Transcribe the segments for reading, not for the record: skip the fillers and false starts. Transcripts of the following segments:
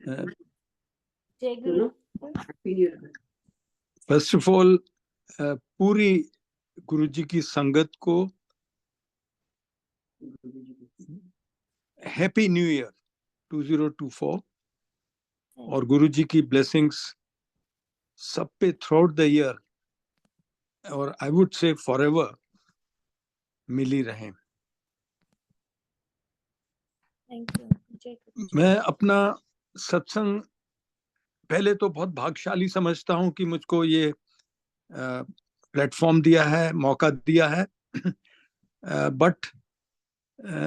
जय गुरु। First of all पूरी गुरु जी की संगत को हैप्पी न्यू ईयर 2024 और गुरु जी की ब्लेसिंग्स सब पे थ्रू आउट द ईयर और आई वुड से फॉरएवर मिली रहे। Thank you. जय गुरु। मैं अपना सत्संग पहले तो बहुत भाग्यशाली समझता हूं कि मुझको ये प्लेटफॉर्म दिया है, मौका दिया है। बट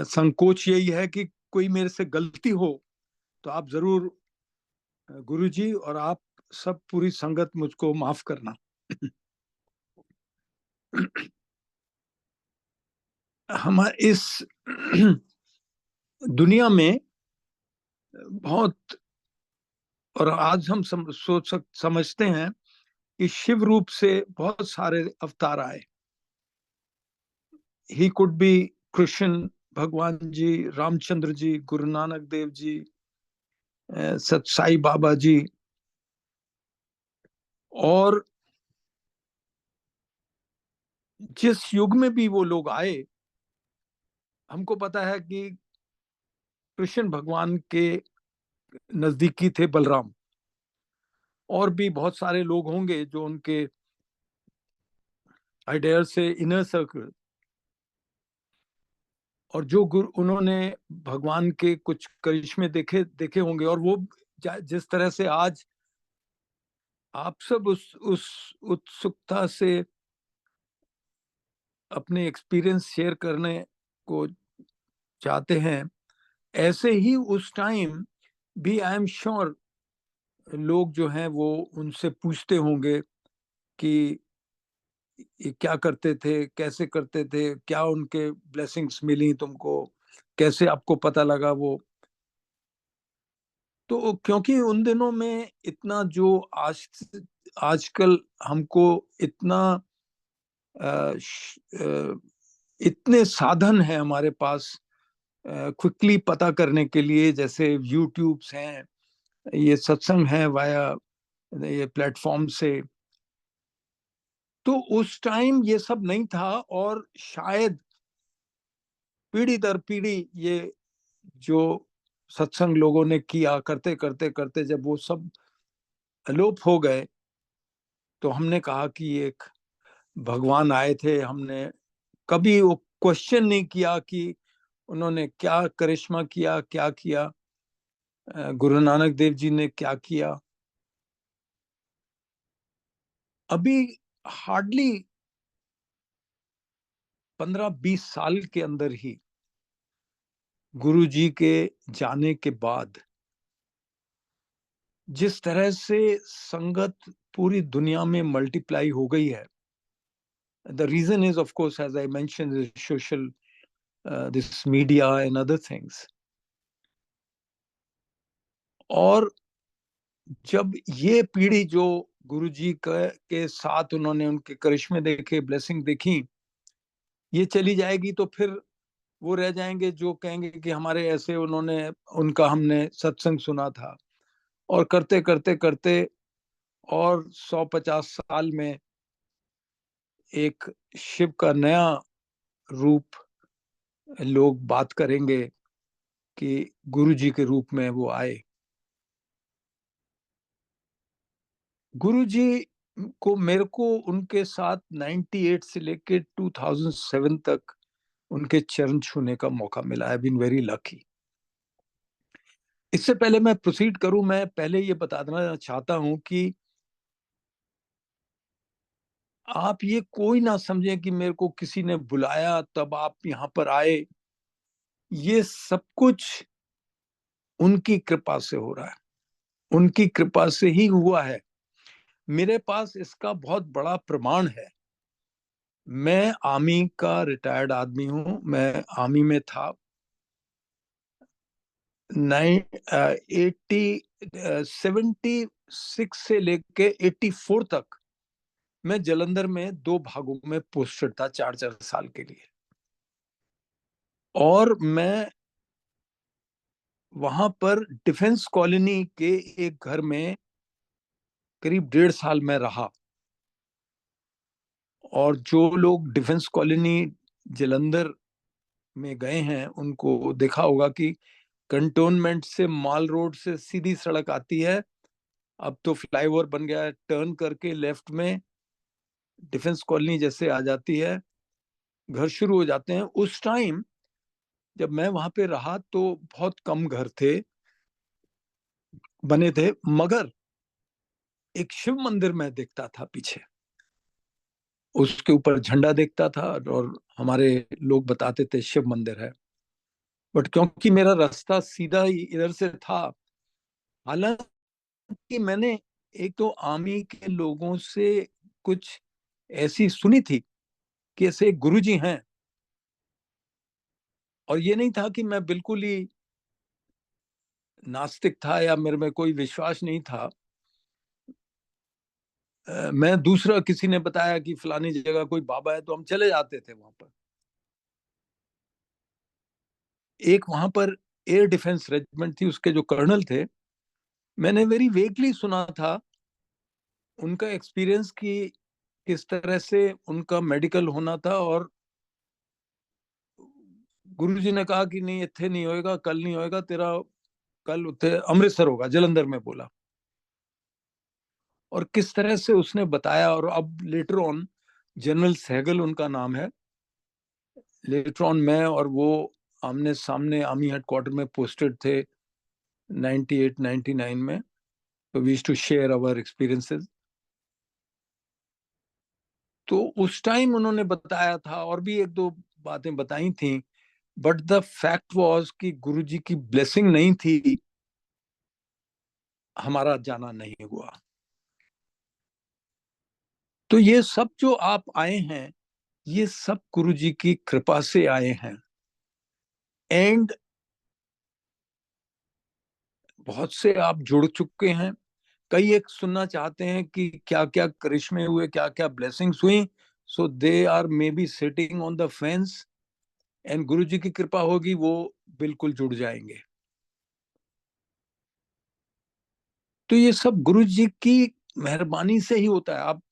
संकोच यही है कि कोई मेरे से गलती हो तो आप जरूर गुरुजी और आप सब पूरी संगत मुझको माफ करना। हम इस दुनिया में बहुत, और आज हम समझते हैं कि शिव रूप से बहुत सारे अवतार आए। ही कुड बी कृष्ण भगवान जी, रामचंद्र जी, गुरु नानक देव जी, सत साई बाबा जी, और जिस युग में भी वो लोग आए, हमको पता है कि कृष्ण भगवान के नजदीकी थे बलराम, और भी बहुत सारे लोग होंगे जो उनके आइडियल से इनर सर्कल, और जो गुरु उन्होंने भगवान के कुछ करिश्मे देखे होंगे, और वो जिस तरह से आज आप सब उस उत्सुकता से अपने एक्सपीरियंस शेयर करने को चाहते हैं, ऐसे ही उस टाइम भी आई एम श्योर लोग जो हैं वो उनसे पूछते होंगे कि ये क्या करते थे, कैसे करते थे, क्या उनके ब्लेसिंग्स मिली तुमको, कैसे आपको पता लगा वो। तो क्योंकि उन दिनों में इतना जो आजकल हमको इतना इतने साधन है हमारे पास क्विकली पता करने के लिए, जैसे यूट्यूब्स हैं, ये सत्संग है वाया ये प्लेटफॉर्म से, तो उस टाइम ये सब नहीं था। और शायद पीढ़ी दर पीढ़ी ये जो सत्संग लोगों ने किया, करते करते करते जब वो सब अलोप हो गए, तो हमने कहा कि एक भगवान आए थे। हमने कभी वो क्वेश्चन नहीं किया कि उन्होंने क्या करिश्मा किया, क्या किया, गुरु नानक देव जी ने क्या किया। अभी हार्डली 15-20 साल के अंदर ही गुरु जी के जाने के बाद जिस तरह से संगत पूरी दुनिया में मल्टीप्लाई हो गई है, the reason is of course as I mentioned the social this media and other things. और जब ये पीढ़ी जो गुरु जी के साथ उन्होंने उनके करिश्मे देखे, ब्लेसिंग देखी, ये चली जाएगी तो फिर वो रह जाएंगे जो कहेंगे कि हमारे ऐसे उन्होंने, उनका हमने सत्संग सुना था। और करते करते करते और 100-50 साल में एक शिव का नया रूप लोग बात करेंगे कि गुरु जी के रूप में वो आए। गुरु जी को, मेरे को उनके साथ 98 से लेके 2007 तक उनके चरण छूने का मौका मिला। I been very lucky. इससे पहले मैं प्रोसीड करूं, मैं पहले ये बता देना चाहता हूं कि आप ये कोई ना समझें कि मेरे को किसी ने बुलाया तब आप यहाँ पर आए। ये सब कुछ उनकी कृपा से हो रहा है, उनकी कृपा से ही हुआ है। मेरे पास इसका बहुत बड़ा प्रमाण है। मैं आर्मी का रिटायर्ड आदमी हूं। मैं आर्मी में था 76 से लेके 84 तक। मैं जलंधर में 2 भागों में पोस्टेड था 4-4 साल के लिए। और मैं वहां पर डिफेंस कॉलोनी के एक घर में करीब 1.5 साल में रहा। और जो लोग डिफेंस कॉलोनी जलंधर में गए हैं उनको देखा होगा कि कंटोनमेंट से माल रोड से सीधी सड़क आती है, अब तो फ्लाईओवर बन गया है, टर्न करके लेफ्ट में डिफेंस कॉलोनी जैसे आ जाती है, घर शुरू हो जाते हैं। उस टाइम जब मैं वहां पे रहा तो बहुत कम घर थे बने थे, मगर एक शिव मंदिर मैं देखता था पीछे, उसके ऊपर झंडा देखता था और हमारे लोग बताते थे शिव मंदिर है। बट क्योंकि मेरा रास्ता सीधा ही इधर से था, हालांकि मैंने एक तो आर्मी के लोगों से कुछ ऐसी सुनी थी कि ऐसे गुरुजी हैं, और ये नहीं था कि मैं बिल्कुल ही नास्तिक था या मेरे में कोई विश्वास नहीं था। मैं दूसरा किसी ने बताया कि फलानी जगह कोई बाबा है तो हम चले जाते थे वहां पर। एक वहां पर एयर डिफेंस रेजिमेंट थी, उसके जो कर्नल थे, मैंने वेरी वेगली सुना था उनका एक्सपीरियंस कि किस तरह से उनका मेडिकल होना था, और गुरुजी ने कहा कि नहीं इत्थे नहीं होएगा, कल नहीं होएगा तेरा, कल उत्थे अमृतसर होगा, जलंधर में बोला। और किस तरह से उसने बताया, और अब लेटर ऑन जनरल सहगल उनका नाम है, लेटर ऑन मैं और वो आमने सामने आर्मी हेडक्वार्टर में पोस्टेड थे 98 99 में, तो we used to share our experiences. तो उस टाइम उन्होंने बताया था और भी एक दो बातें बताई थी, बट द फैक्ट वाज कि गुरुजी की ब्लेसिंग नहीं थी, हमारा जाना नहीं हुआ। तो ये सब जो आप आए हैं, ये सब गुरुजी की कृपा से आए हैं। एंड बहुत से आप जुड़ चुके हैं, कई एक सुनना चाहते हैं कि क्या क्या करिश्मे हुए, क्या क्या ब्लेसिंग्स हुई। So they are maybe sitting on the fence, and Guru ji की कृपा होगी वो बिल्कुल जुड़ जाएंगे। तो ये सब गुरु जी की मेहरबानी से ही होता है। आप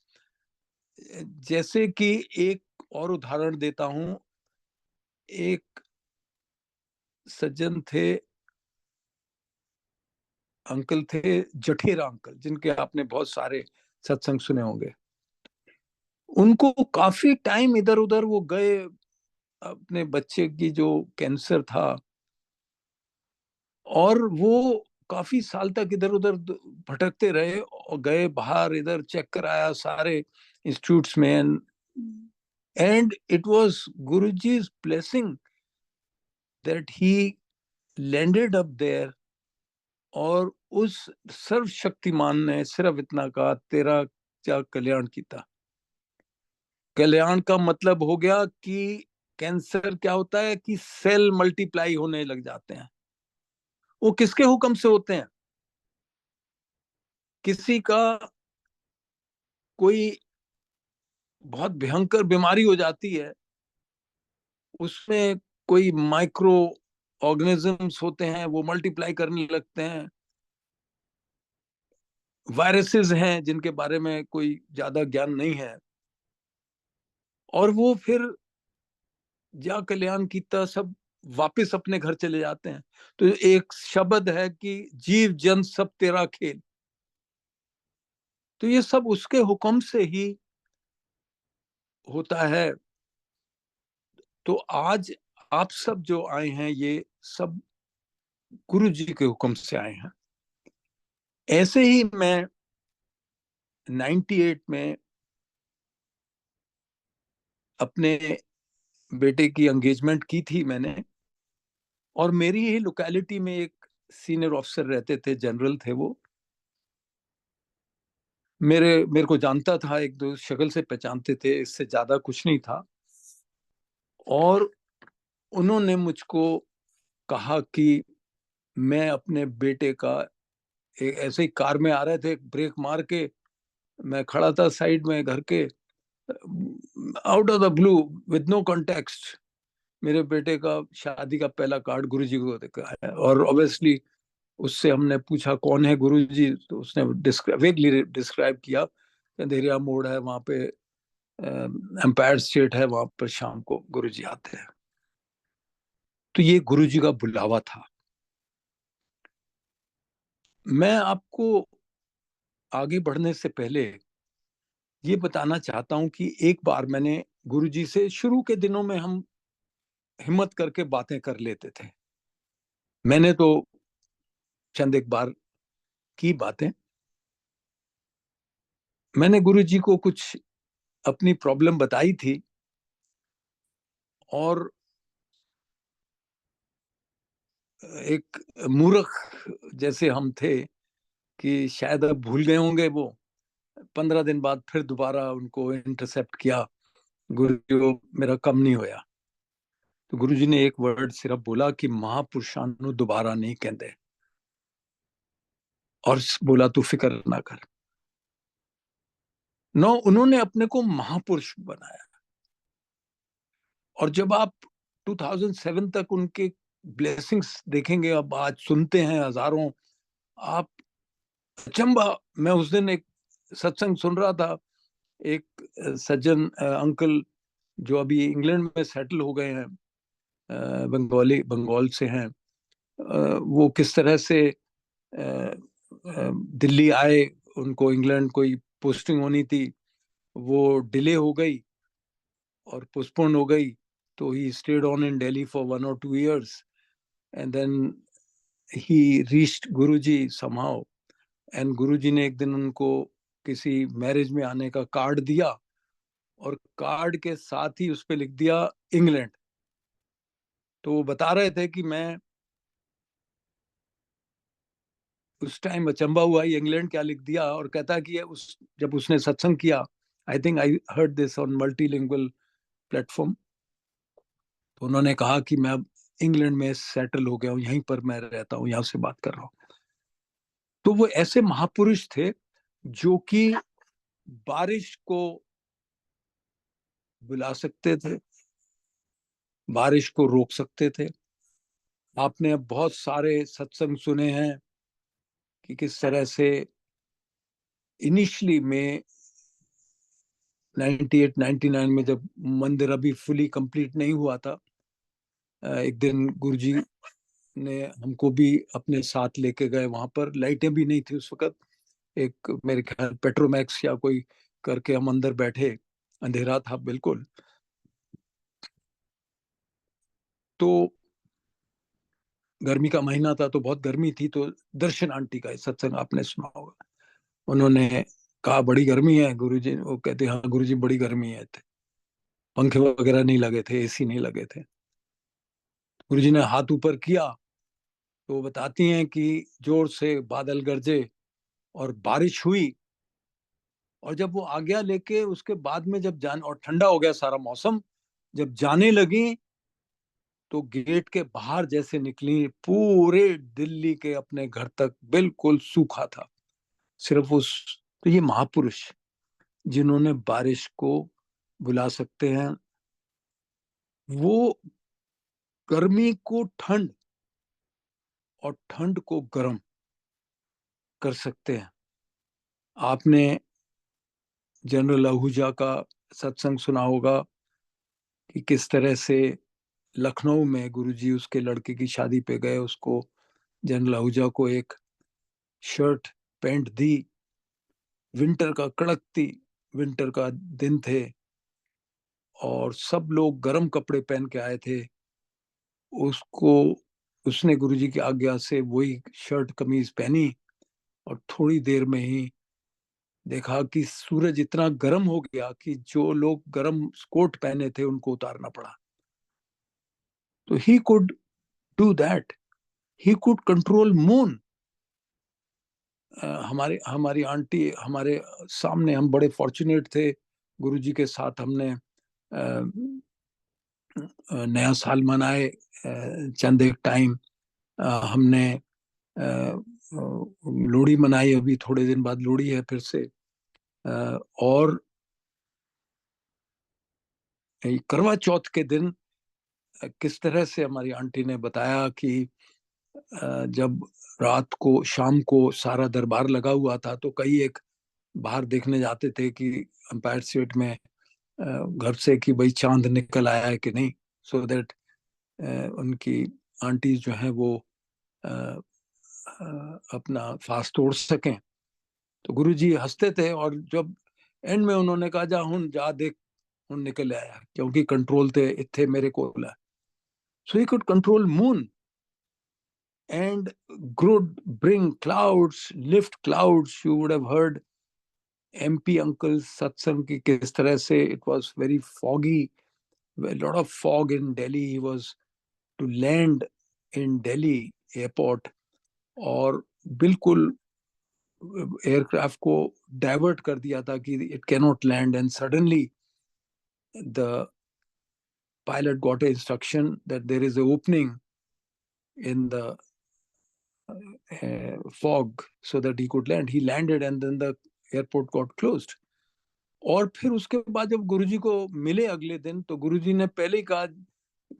जैसे कि एक और उदाहरण देता हूं, एक सज्जन थे, अंकल थे, जठेरा अंकल, जिनके आपने बहुत सारे सत्संग सुने होंगे। उनको काफी टाइम इधर उधर वो गए, अपने बच्चे की जो कैंसर था, और वो काफी साल तक इधर उधर भटकते रहे, और गए बाहर, इधर चेक कराया सारे इंस्टीट्यूट्स में, एंड इट वाज गुरुजी's blessing that he landed up there. और उस सर्वशक्तिमान ने सिर्फ इतना कहा, तेरा क्या कल्याण किया। कल्याण का मतलब हो गया कि कैंसर क्या होता है कि सेल मल्टीप्लाई होने लग जाते हैं। वो किसके हुक्म से होते हैं? किसी का कोई बहुत भयंकर बीमारी हो जाती है, उसमें कोई माइक्रो ऑर्गेनिजम्स होते हैं, वो मल्टीप्लाई करने लगते हैं, वायरसेस हैं जिनके बारे में कोई ज्यादा ज्ञान नहीं है, और वो फिर जा कल्याण कीता सब वापस अपने घर चले जाते हैं। तो एक शब्द है कि जीव जन सब तेरा खेल। तो ये सब उसके हुक्म से ही होता है। तो आज आप सब जो आए हैं, ये सब गुरु जी के हुक्म से आए हैं। ऐसे ही मैं 98 में अपने बेटे की एंगेजमेंट की थी मैंने, और मेरी ही लोकेलिटी में एक सीनियर ऑफिसर रहते थे, जनरल थे वो, मेरे को जानता था, एक दो शक्ल से पहचानते थे, इससे ज्यादा कुछ नहीं था। और उन्होंने मुझको कहा कि मैं अपने बेटे का, ऐसे ही कार में आ रहे थे, ब्रेक मार के मैं खड़ा था साइड में घर के, out of the blue, with no context, मेरे बेटे का शादी का पहला कार्ड गुरुजी को देखा है। और ऑब्वियसली उससे हमने पूछा कौन है गुरुजी, तो उसने वेगली डिस्क्राइब किया, अंधेरिया मोड़ है वहां पे, एम्पायर स्टेट है, वहां पर शाम को गुरुजी आते हैं। तो ये गुरुजी का बुलावा था। मैं आपको आगे बढ़ने से पहले ये बताना चाहता हूं कि एक बार मैंने गुरुजी से, शुरू के दिनों में हम हिम्मत करके बातें कर लेते थे, मैंने तो चंद एक बार की बातें। मैंने गुरुजी को कुछ अपनी प्रॉब्लम बताई थी, और एक मूर्ख जैसे हम थे कि शायद अब भूल गए होंगे वो, 15 दिन बाद फिर दोबारा उनको इंटरसेप्ट किया। गुरुजी को मेरा कम नहीं होया। तो गुरुजी ने एक वर्ड सिर्फ बोला कि महापुरुषां नु दोबारा नहीं कहते, और बोला तू फिक्र ना कर। नो, उन्होंने अपने को महापुरुष बनाया। और जब आप 2007 तक उनके ब्लेसिंग्स देखेंगे, अब आज सुनते हैं हजारों, आप अचंबा। मैं उस दिन एक सत्संग सुन रहा था, एक सज्जन अंकल जो अभी इंग्लैंड में सेटल हो गए हैं, बंगाल से हैं, वो किस तरह से दिल्ली आए, उनको इंग्लैंड कोई पोस्टिंग होनी थी, वो डिले हो गई और पोस्टपोन हो गई। तो he stayed on in Delhi for 1 or 2 years, and then he reached Guruji somehow. And Guruji ने एक दिन उनको किसी मैरिज में आने का कार्ड दिया, और कार्ड के साथ ही उस पर लिख दिया इंग्लैंड। तो वो बता रहे थे कि मैं उस टाइम अचंबा हुआ, ये इंग्लैंड क्या लिख दिया। और कहता कि उस जब उसने सत्संग किया, I think I heard this on multilingual platform, तो उन्होंने कहा कि मैं अब इंग्लैंड में सेटल हो गया हूँ, यहीं पर मैं रहता हूँ, यहाँ से बात कर रहा हूँ। तो वो ऐसे महापुरुष थे जो कि बारिश को बुला सकते थे, बारिश को रोक सकते थे। आपने बहुत सारे सत्संग सुने हैं कि किस तरह से इनिशियली में 98 99 में जब मंदिर अभी फुली कंप्लीट नहीं हुआ था, एक दिन गुरुजी ने हमको भी अपने साथ लेके गए। वहां पर लाइटें भी नहीं थी उस वक्त, एक मेरे ख्याल पेट्रोमैक्स या कोई करके हम अंदर बैठे, अंधेरा था बिल्कुल। तो गर्मी का महीना था, तो बहुत गर्मी थी। तो दर्शन आंटी का सत्संग आपने सुना होगा, उन्होंने कहा बड़ी गर्मी है गुरुजी, वो कहते हाँ गुरुजी बड़ी गर्मी है, पंखे वगैरह नहीं लगे थे, एसी नहीं लगे थे। गुरुजी ने हाथ ऊपर किया, तो बताती हैं कि जोर से बादल गरजे और बारिश हुई। और जब वो आज्ञा लेके उसके बाद में जब जान, और ठंडा हो गया सारा मौसम, जब जाने लगी, तो गेट के बाहर जैसे निकली, पूरे दिल्ली के अपने घर तक बिल्कुल सूखा था। सिर्फ उस, तो ये महापुरुष जिन्होंने बारिश को बुला सकते हैं, वो गर्मी को ठंड और ठंड को गर्म कर सकते हैं। आपने जनरल आहूजा का सत्संग सुना होगा कि किस तरह से लखनऊ में गुरुजी उसके लड़के की शादी पे गए, उसको जनरल आहूजा को एक शर्ट पैंट दी, विंटर का कड़कती विंटर का दिन थे, और सब लोग गर्म कपड़े पहन के आए थे। उसको, उसने गुरुजी की आज्ञा से वही शर्ट कमीज पहनी, और थोड़ी देर में ही देखा कि सूरज इतना गर्म हो गया कि जो लोग गर्म कोट पहने थे उनको उतारना पड़ा। तो he could do that, he could control moon. हमारे हमारी आंटी हमारे सामने, हम बड़े फॉर्चुनेट थे, गुरुजी के साथ हमने नया साल मनाए, चंद एक टाइम हमने लोहड़ी मनाई, अभी थोड़े दिन बाद लोहड़ी है फिर से, और करवा चौथ के दिन किस तरह से हमारी आंटी ने बताया कि जब रात को शाम को सारा दरबार लगा हुआ था तो कई एक बाहर देखने जाते थे कि अंपायर स्टेट में घर से कि भाई चांद निकल आया है कि नहीं, सो दैट उनकी आंटी जो है वो अपना फास्ट तोड़ सकें। तो गुरुजी हंसते थे और जब एंड में उन्होंने कहा जा हुन जा देख हुन निकल आया, क्योंकि कंट्रोल थे इत्थे मेरे को। So he could control moon and could bring clouds, lift clouds. You would have heard MP uncle's satsang ki kis tarah se it was very foggy, a lot of fog in Delhi. He was to land in Delhi airport और बिल्कुल aircraft को divert कर दिया था कि it cannot land, and suddenly the pilot got an instruction that there is an opening in the fog so that he could land. He landed and then the airport got closed. और फिर उसके बाद जब गुरुजी को मिले अगले दिन तो गुरुजी ने पहले ही कहा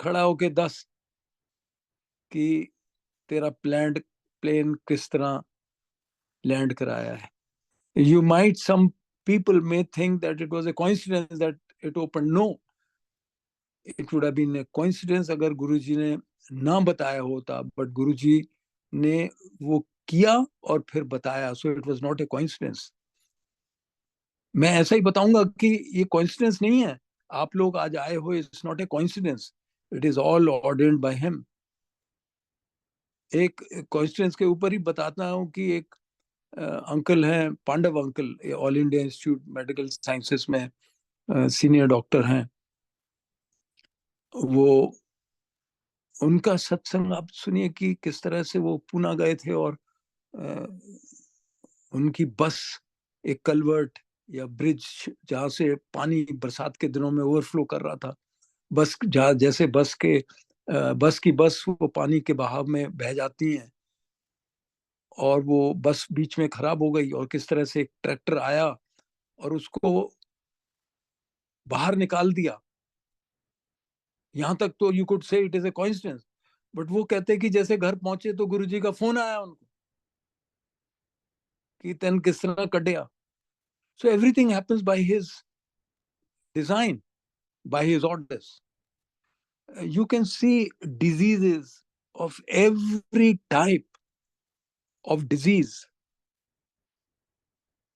खड़ा होके दस कि तेरा प्लेन किस तरह लैंड कराया है. You might, some people may think that it was a coincidence that it opened. No, it would have been a coincidence अगर गुरुजी ने ना बताया होता, बट गुरुजी ने वो किया और फिर बताया. सो it was not a coincidence. मैं ऐसा ही बताऊंगा कि ये कोइंसिडेंस नहीं है, आप लोग आज आए हो, it's not a coincidence, it is all ordained by him. एक कोइंसिडेंस के ऊपर ही बताता हूँ कि एक अंकल हैं, Pandav uncle, All India Institute Medical Sciences में सीनियर डॉक्टर हैं. वो उनका सत्संग आप सुनिए कि किस तरह से वो पूना गए थे और उनकी बस एक कलवर्ट या ब्रिज जहाँ से पानी बरसात के दिनों में ओवरफ्लो कर रहा था, बस जहाँ जैसे बस वो पानी के बहाव में बह जाती हैं और वो बस बीच में खराब हो गई और किस तरह से एक ट्रैक्टर आया और उसको बाहर निकाल दिया. यहां तक तो you could say it is a coincidence, but वो कहते कि जैसे घर पहुंचे तो गुरुजी का फोन आया उनको कि तेन किस तरह कटिया. So everything happens by his design, by his orders. You can see diseases of every type of disease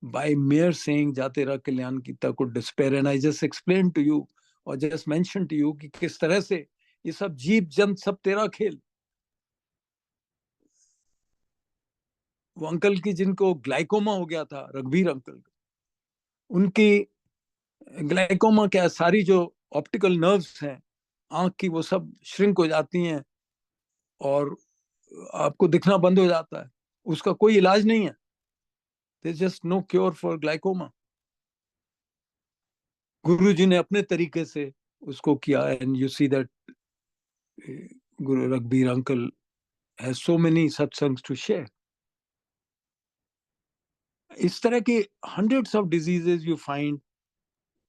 by mere saying ja tera kalyan kita could despair. And I just explained to you or just mentioned to you कि किस तरह से ये सब जीव जंत सब तेरा खेल. वो अंकल की जिनको ग्लाइकोमा हो गया था, रघुवीर अंकल, उनकी ग्लाइकोमा क्या, सारी जो ऑप्टिकल नर्व्स हैं आंख की वो सब श्रिंक हो जाती हैं और आपको दिखना बंद हो जाता है. उसका कोई इलाज नहीं है. There's just no cure for glaucoma. गुरुजी ने अपने तरीके से उसको किया. And you see that Guru Raghbir uncle has so many satsangs to share. इस तरह के hundreds of diseases you find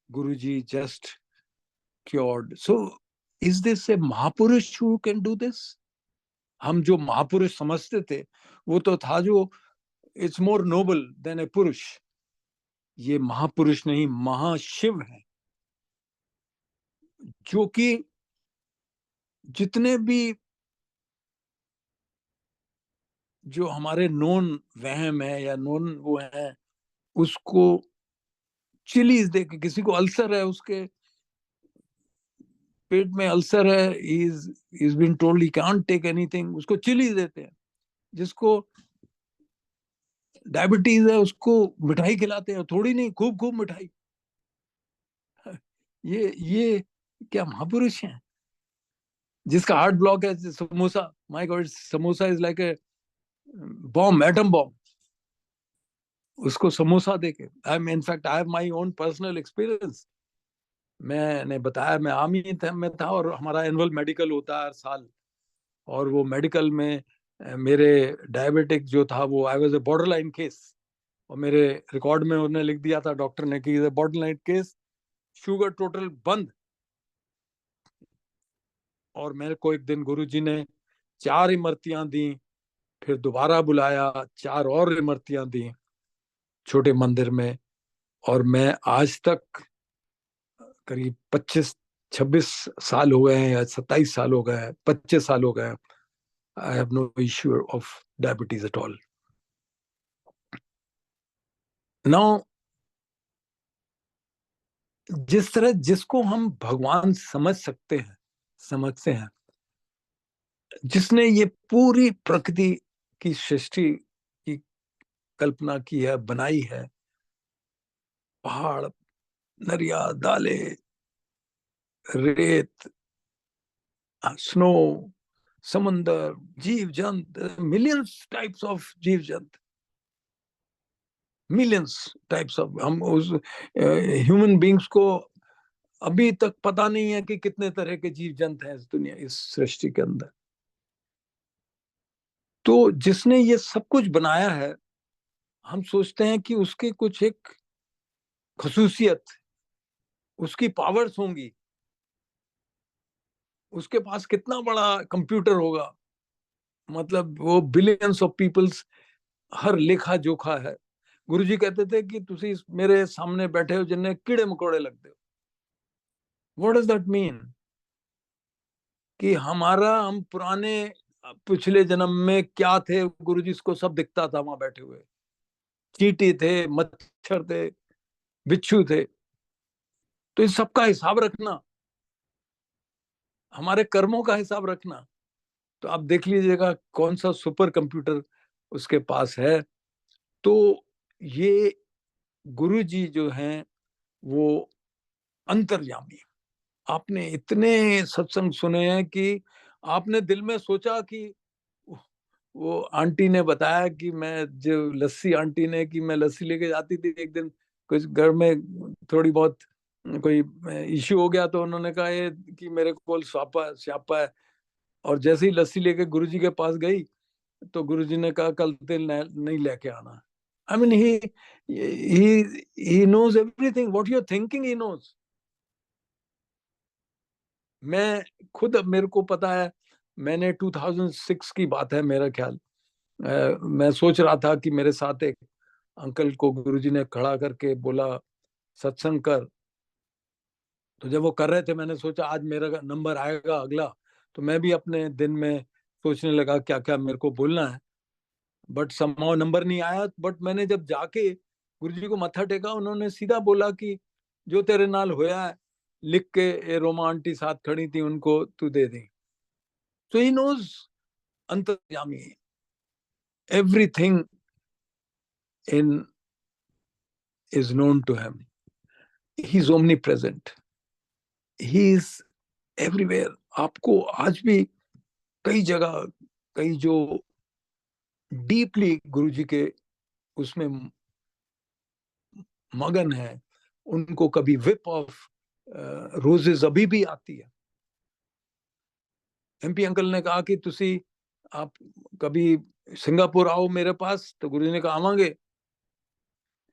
Guruji just cured. So is this a महापुरुष who can do this? हम जो महापुरुष समझते थे वो तो था जो it's more noble than a पुरुष. ये महापुरुष नहीं, महाशिव है, जो कि जितने भी जो हमारे नोन वहम है या नोन वो है उसको चिलीज दे के, किसी को अल्सर है, उसके पेट में अल्सर है, is been told he can't take anything, उसको चिलीज देते हैं. जिसको डायबिटीज है उसको मिठाई खिलाते हैं, थोड़ी नहीं, खूब खूब मिठाई. ये क्या महापुरुष हैं? जिसका हार्ट ब्लॉक है, samosa, my God, samosa is like a bomb, atom bomb. उसको समोसा देके, आई in fact I have my own personal experience. मैंने बताया मैं आर्मी में था और हमारा एनुअल मेडिकल होता है हर साल, और वो मेडिकल में मेरे डायबिटिक जो था वो I was a border line case, और मेरे रिकॉर्ड में उन्होंने लिख दिया था डॉक्टर ने कि border line case, sugar total बंद. और मेरे को एक दिन गुरुजी ने 4 इमरतियां दी, फिर दोबारा बुलाया, 4 और इमरतियां दी छोटे मंदिर में। और मैं आज तक करीब 25-26 साल हो गए हैं, या 27 साल हो गए हैं, 25 साल हो गए हैं, I have no issue of diabetes at all. Now जिस तरह जिसको हम भगवान समझते हैं, जिसने ये पूरी प्रकृति की सृष्टि की कल्पना की है, बनाई है, पहाड़, दरिया, डाले, रेत, स्नो, समंदर, जीव जंत, मिलियंस टाइप्स ऑफ जीव जंत, मिलियंस टाइप्स ऑफ, हम उस ह्यूमन बींग्स को अभी तक पता नहीं है कि कितने तरह के जीव जंत हैं इस दुनिया, इस सृष्टि के अंदर। तो जिसने ये सब कुछ बनाया है, हम सोचते हैं कि उसकी कुछ एक खसूसियत, उसकी पावर्स होंगी, उसके पास कितना बड़ा कंप्यूटर होगा, मतलब वो बिलियंस ऑफ पीपल्स हर लेखा जोखा है। गुरुजी कहते थे कि तुसी मेरे सामने बैठे हो जिन्हें कीड़े मकोड़े लगते हो। What does that mean? कि हम पुराने पिछले जन्म में क्या थे, गुरुजी को सब दिखता था वहां बैठे हुए। चींटी थे, मच्छर थे, बिच्छू थे। तो इन सबका हिसाब रखना, हमारे कर्मों का हिसाब रखना, तो आप देख लीजिएगा कौन सा सुपर कंप्यूटर उसके पास है। तो ये गुरु जी जो हैं वो अंतर्यामी। आपने इतने सत्संग सुने हैं कि आपने दिल में सोचा कि वो आंटी ने बताया कि मैं जो लस्सी, आंटी ने कि मैं लस्सी लेके जाती थी, एक दिन कुछ घर में थोड़ी बहुत कोई इश्यू हो गया, तो उन्होंने कहा ये कि मेरे को स्वापा स्यापा है। और जैसे ही लस्सी लेके गुरुजी के पास गई, तो गुरुजी ने कहा कल तेल नहीं लेके आना। I mean he knows everything what you are thinking, he knows. मैं खुद, अब मेरे को पता है, मैंने 2006 की बात है मेरा ख्याल, मैं सोच रहा था कि मेरे साथ एक अंकल को गुरुजी ने खड़ा करके बोला सत्संग कर। तो जब वो कर रहे थे, मैंने सोचा आज मेरा नंबर आएगा अगला, तो मैं भी अपने दिन में सोचने लगा क्या क्या मेरे को बोलना है। बट समहाउ नंबर नहीं आया। बट मैंने जब जाके गुरुजी को मत्था टेका, उन्होंने सीधा बोला कि जो तेरे नाल होया है लिख के ये रोमा आंटी साथ खड़ी थी उनको तू दे दी। सो ही नोज, अंतर्यामी, everything in is known to him. He is omnipresent. He is everywhere. आपको आज भी कई जगह, कई जो डीपली गुरुजी के उसमें मगन है, उनको कभी विप ऑफ रोजेस अभी भी आती है। एमपी अंकल ने कहा कि तुसी आप कभी सिंगापुर आओ मेरे पास, तो गुरुजी ने कहा आवांगे।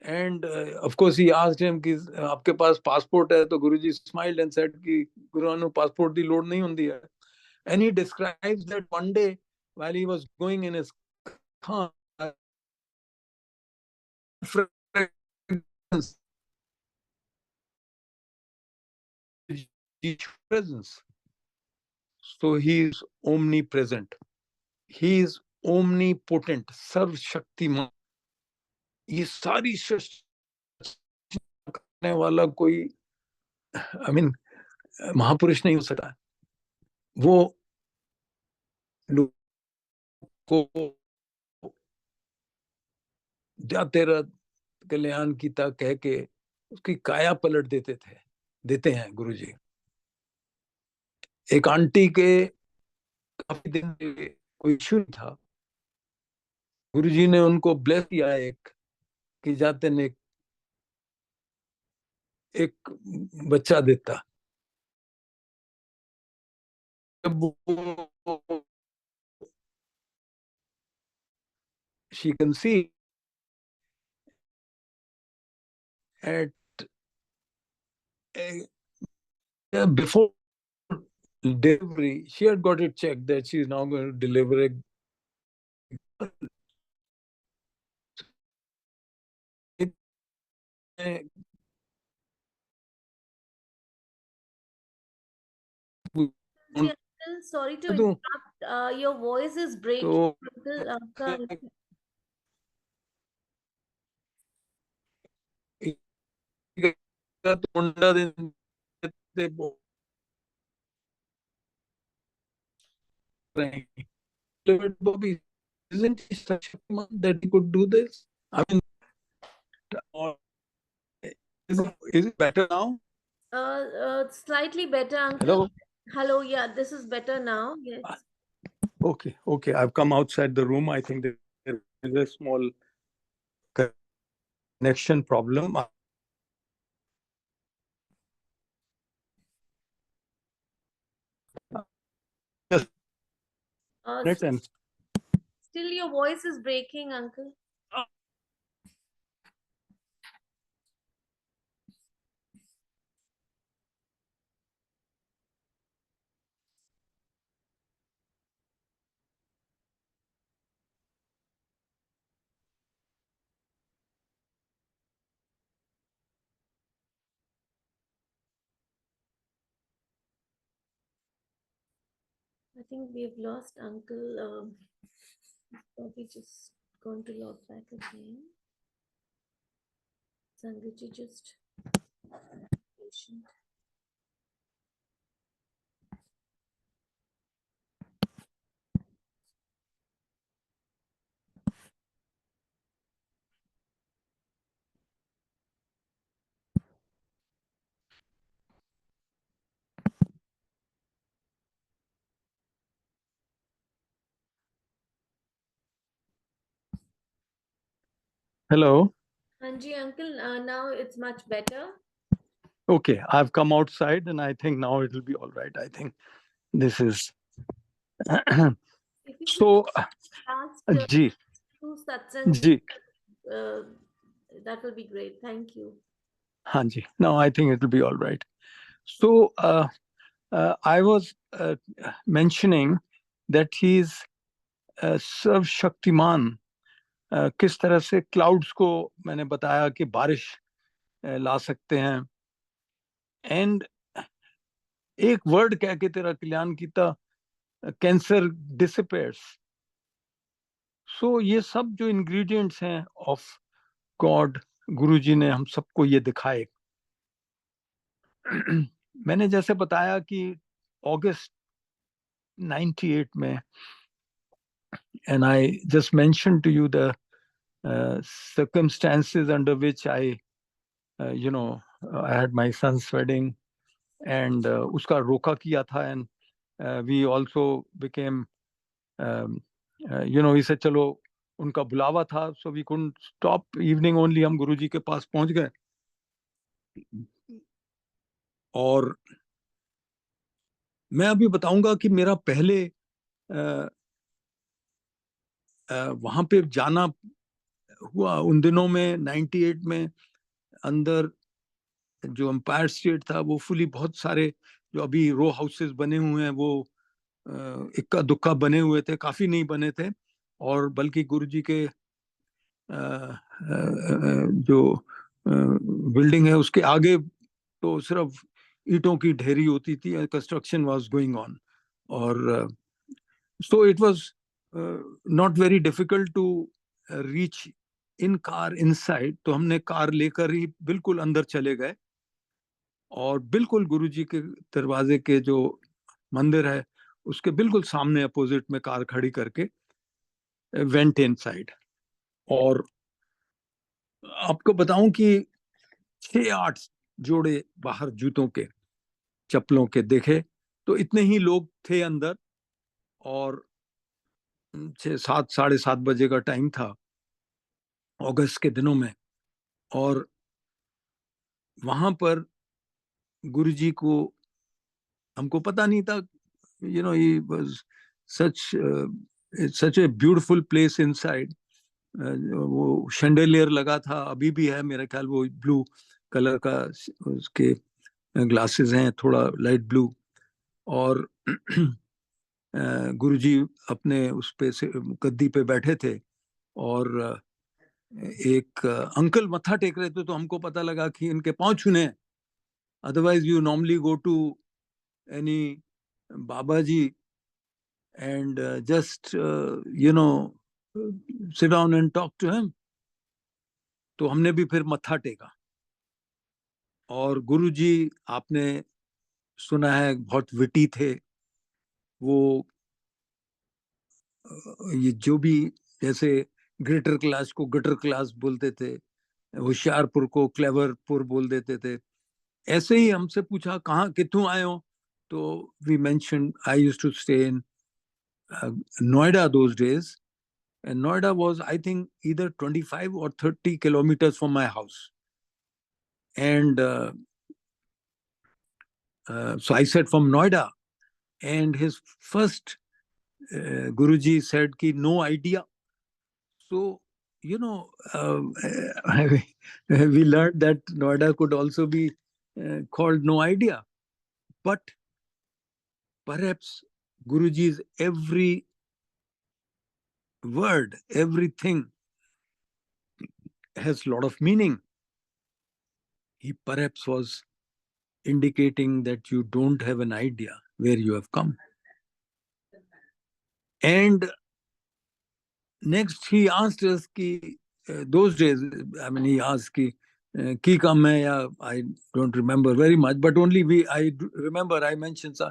And of course he asked him कि आपके पास पासपोर्ट है, तो गुरुजी स्माइल्ड एंड सेड कि गुरुआन ਨੂੰ ਪਾਸਪੋਰਟ ਦੀ ਲੋੜ ਨਹੀਂ ਹੁੰਦੀ ਹੈ। And he describes that one day while he was going in his car, presence. So he is omnipresent. He is omnipotent, सर्वशक्तिमान। ये सारी सृष्टि करने वाला कोई, आई मीन, महापुरुष नहीं हो सकता। वो लोग को जा तेरा कल्याण कीता कह के उसकी काया पलट देते हैं गुरुजी। एक आंटी के काफी दिन कोई इश्यू था, गुरुजी ने उनको ब्लेस किया एक कि जाते ने एक बच्चा देता। she can see at before delivery. She had got it checked that she is now going to deliver a ji, uncle, sorry to दूं interrupt. Your voice is breaking, तो uncle. आपका अंडा देते बोल रहे हैं David Bowie, isn't he such a man that he could do this? I mean, or is it better now? slightly better, uncle. Hello? Hello, yeah, this is better now. Yes. Okay, okay. I've come outside the room. I think there is a small connection problem. Just Uh, minutes and Still, your voice is breaking, uncle. I think we've lost uncle. Probably just going to log back again. Sangaji, just patient. hello. Hanji, uncle, now it's much better. Okay, I've come outside and I think now it will be all right. I think this is If you so. could last Ji, two satsangs, ji, uh, that will be great. Thank you. हाँ जी. No, I think it will be all right. So I was mentioning that he's सर्व शक्तिमान. किस तरह से clouds को मैंने बताया कि बारिश ला सकते हैं एंड एक वर्ड कह के तेरा कल्याण कीता कैंसर डिसिपेयर्स. सो ये सब जो इंग्रेडिएंट्स हैं ऑफ गॉड, गुरुजी ने हम सबको ये दिखाए. मैंने जैसे बताया कि अगस्त 98 में and I just mentioned to you the circumstances under which I I had my son's wedding and उसका रोका किया था and we also became इसे चलो उनका बुलावा था so we couldn't stop. Evening only हम गुरुजी के पास पहुंच गए और मैं अभी बताऊंगा कि मेरा पहले वहां पे जाना हुआ उन दिनों में 98 में. अंदर जो एम्पायर स्टेट था वो फुली बहुत सारे जो अभी रो हाउसेस बने हुए हैं वो इक्का दुक्का बने हुए थे, काफी नहीं बने थे. और बल्कि गुरुजी के जो बिल्डिंग है उसके आगे तो सिर्फ ईंटों की ढेरी होती थी. कंस्ट्रक्शन वाज गोइंग ऑन और so it was not very difficult to reach in car inside. तो हमने कार लेकर ही बिल्कुल अंदर चले गए और बिल्कुल गुरुजी के दरवाजे के जो मंदिर है उसके बिल्कुल सामने अपोजिट में कार खड़ी करके वेंट इनसाइड. और आपको बताऊं कि 6-8 जोड़े बाहर जूतों के, चप्पलों के देखे. तो इतने ही लोग थे अंदर और 6-7, 7:30 बजे का टाइम था अगस्त के दिनों में. और वहां पर गुरुजी को हमको पता नहीं था. he was such a beautiful place inside. वो शैंडेलियर लगा था, अभी भी है मेरा ख्याल, वो ब्लू कलर का उसके ग्लासेस हैं, थोड़ा लाइट ब्लू. और गुरुजी अपने उस पे से गद्दी पे बैठे थे और एक अंकल मत्था टेक रहे थे, तो हमको पता लगा कि इनके पांव छूने। Otherwise you normally go to any baba ji and just sit down and talk to him. तो हमने भी फिर मत्था टेका। और गुरुजी, आपने सुना है, बहुत विटी थे वो। ये जो भी, जैसे ग्रेटर क्लास को गटर क्लास बोलते थे, होशियारपुर को क्लेवरपुर बोल देते थे, ऐसे ही हमसे पूछा कहाँ कितों आए हो, तो we mention I used to stay in Noida those days, and Noida was, I think, either 25 or 30 kilometers from my house. And so I said from Noida, and his first Guruji said ki no idea. So, you know, we learned that Noida could also be called no idea. But perhaps Guruji's every word, everything has a lot of meaning. He perhaps was indicating that you don't have an idea where you have come. And next he asked us ki, those days, I mean, he asked ki kam hai, ya I don't remember very much, but only I remember I mentioned,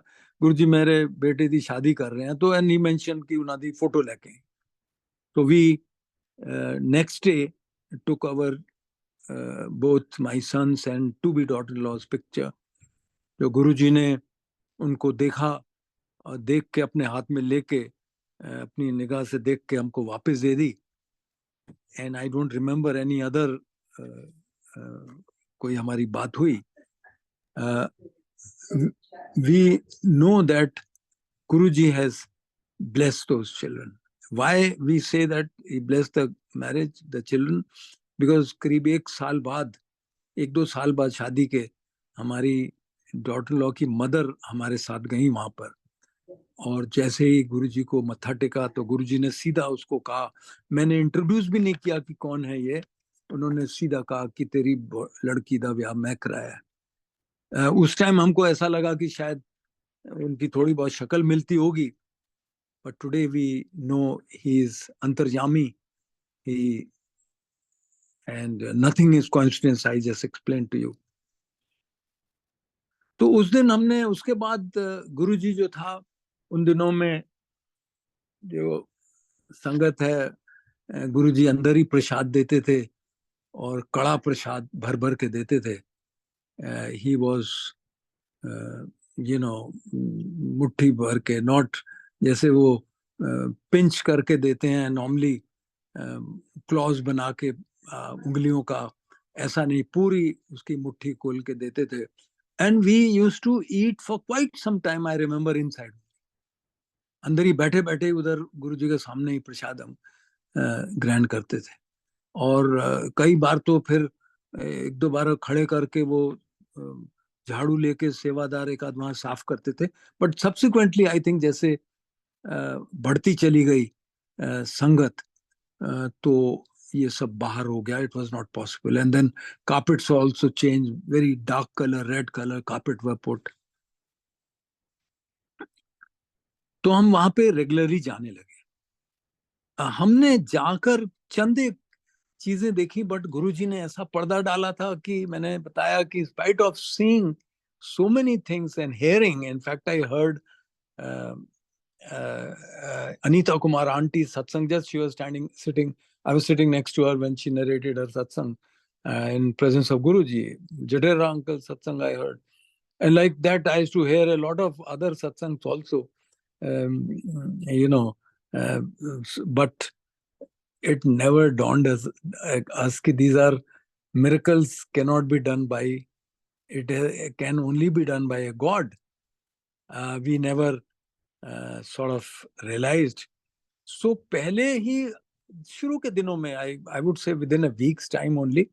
Guruji mere bete di shaadi kar rahe hain, to and he mentioned ki una di photo leke. So we next day took our both my sons and to-be daughter-in-law's picture. जो गुरुजी ने उनको देखा और देख के अपने हाथ में लेके अपनी निगाह से देख के हमको वापस दे दी. And I don't remember any other कोई हमारी बात हुई. We know that Guruji has blessed those children. Why we say that he blessed the marriage, the children? Because करीब एक दो साल बाद शादी के हमारी डॉटर लॉ की मदर हमारे साथ गई वहां पर. और जैसे ही गुरुजी को मत्था टेका तो गुरुजी ने सीधा उसको कहा, मैंने इंट्रोड्यूस भी नहीं किया कि कौन है ये, उन्होंने सीधा कहा कि तेरी लड़की दा ब्याह मैं कराया है. उस टाइम हमको ऐसा लगा कि शायद उनकी थोड़ी बहुत शक्ल मिलती होगी, but today we know he is antarjami, he, and nothing is coincidence, I just explained to you. तो उस दिन हमने, उसके बाद गुरुजी जो था उन दिनों में जो संगत है, गुरुजी अंदर ही प्रसाद देते थे और कड़ा प्रसाद भर भर के देते थे. ही वाज मुट्ठी भर के, नॉट जैसे वो पिंच करके देते हैं नॉर्मली, क्लॉज बना के उंगलियों का, ऐसा नहीं, पूरी उसकी मुट्ठी खोल के देते थे. And we used to eat for quite some time, I remember, inside. अंदर ही बैठे बैठे उधर गुरुजी के सामने ही प्रसाद हम ग्रहण करते थे. और कई बार तो फिर एक दो बार खड़े करके वो झाड़ू लेके सेवादार एक आध वहां साफ करते थे. बट सब्सिक्वेंटली आई थिंक जैसे बढ़ती चली गई संगत, तो ये सब बाहर हो गया. It was not possible. And then carpets also change, very dark colour, red colour carpet were put. तो हम वहां पे रेगुलरली जाने लगे. हमने जाकर चंदे चीजें देखी, बट गुरुजी ने ऐसा पर्दा डाला था कि मैंने बताया कि spite of seeing so many things and hearing, in fact I heard Anita Kumar auntie satsang, just she was sitting, I was sitting next to her when she narrated her satsang in presence of Guruji. Jadera uncle satsang I heard, and like that I used to hear a lot of other satsangs also, but it never dawned us that these are miracles, cannot be done by, it can only be done by a God. We never sort of realized. So पहले ही शुरू के दिनों में, I would say within a week's time only,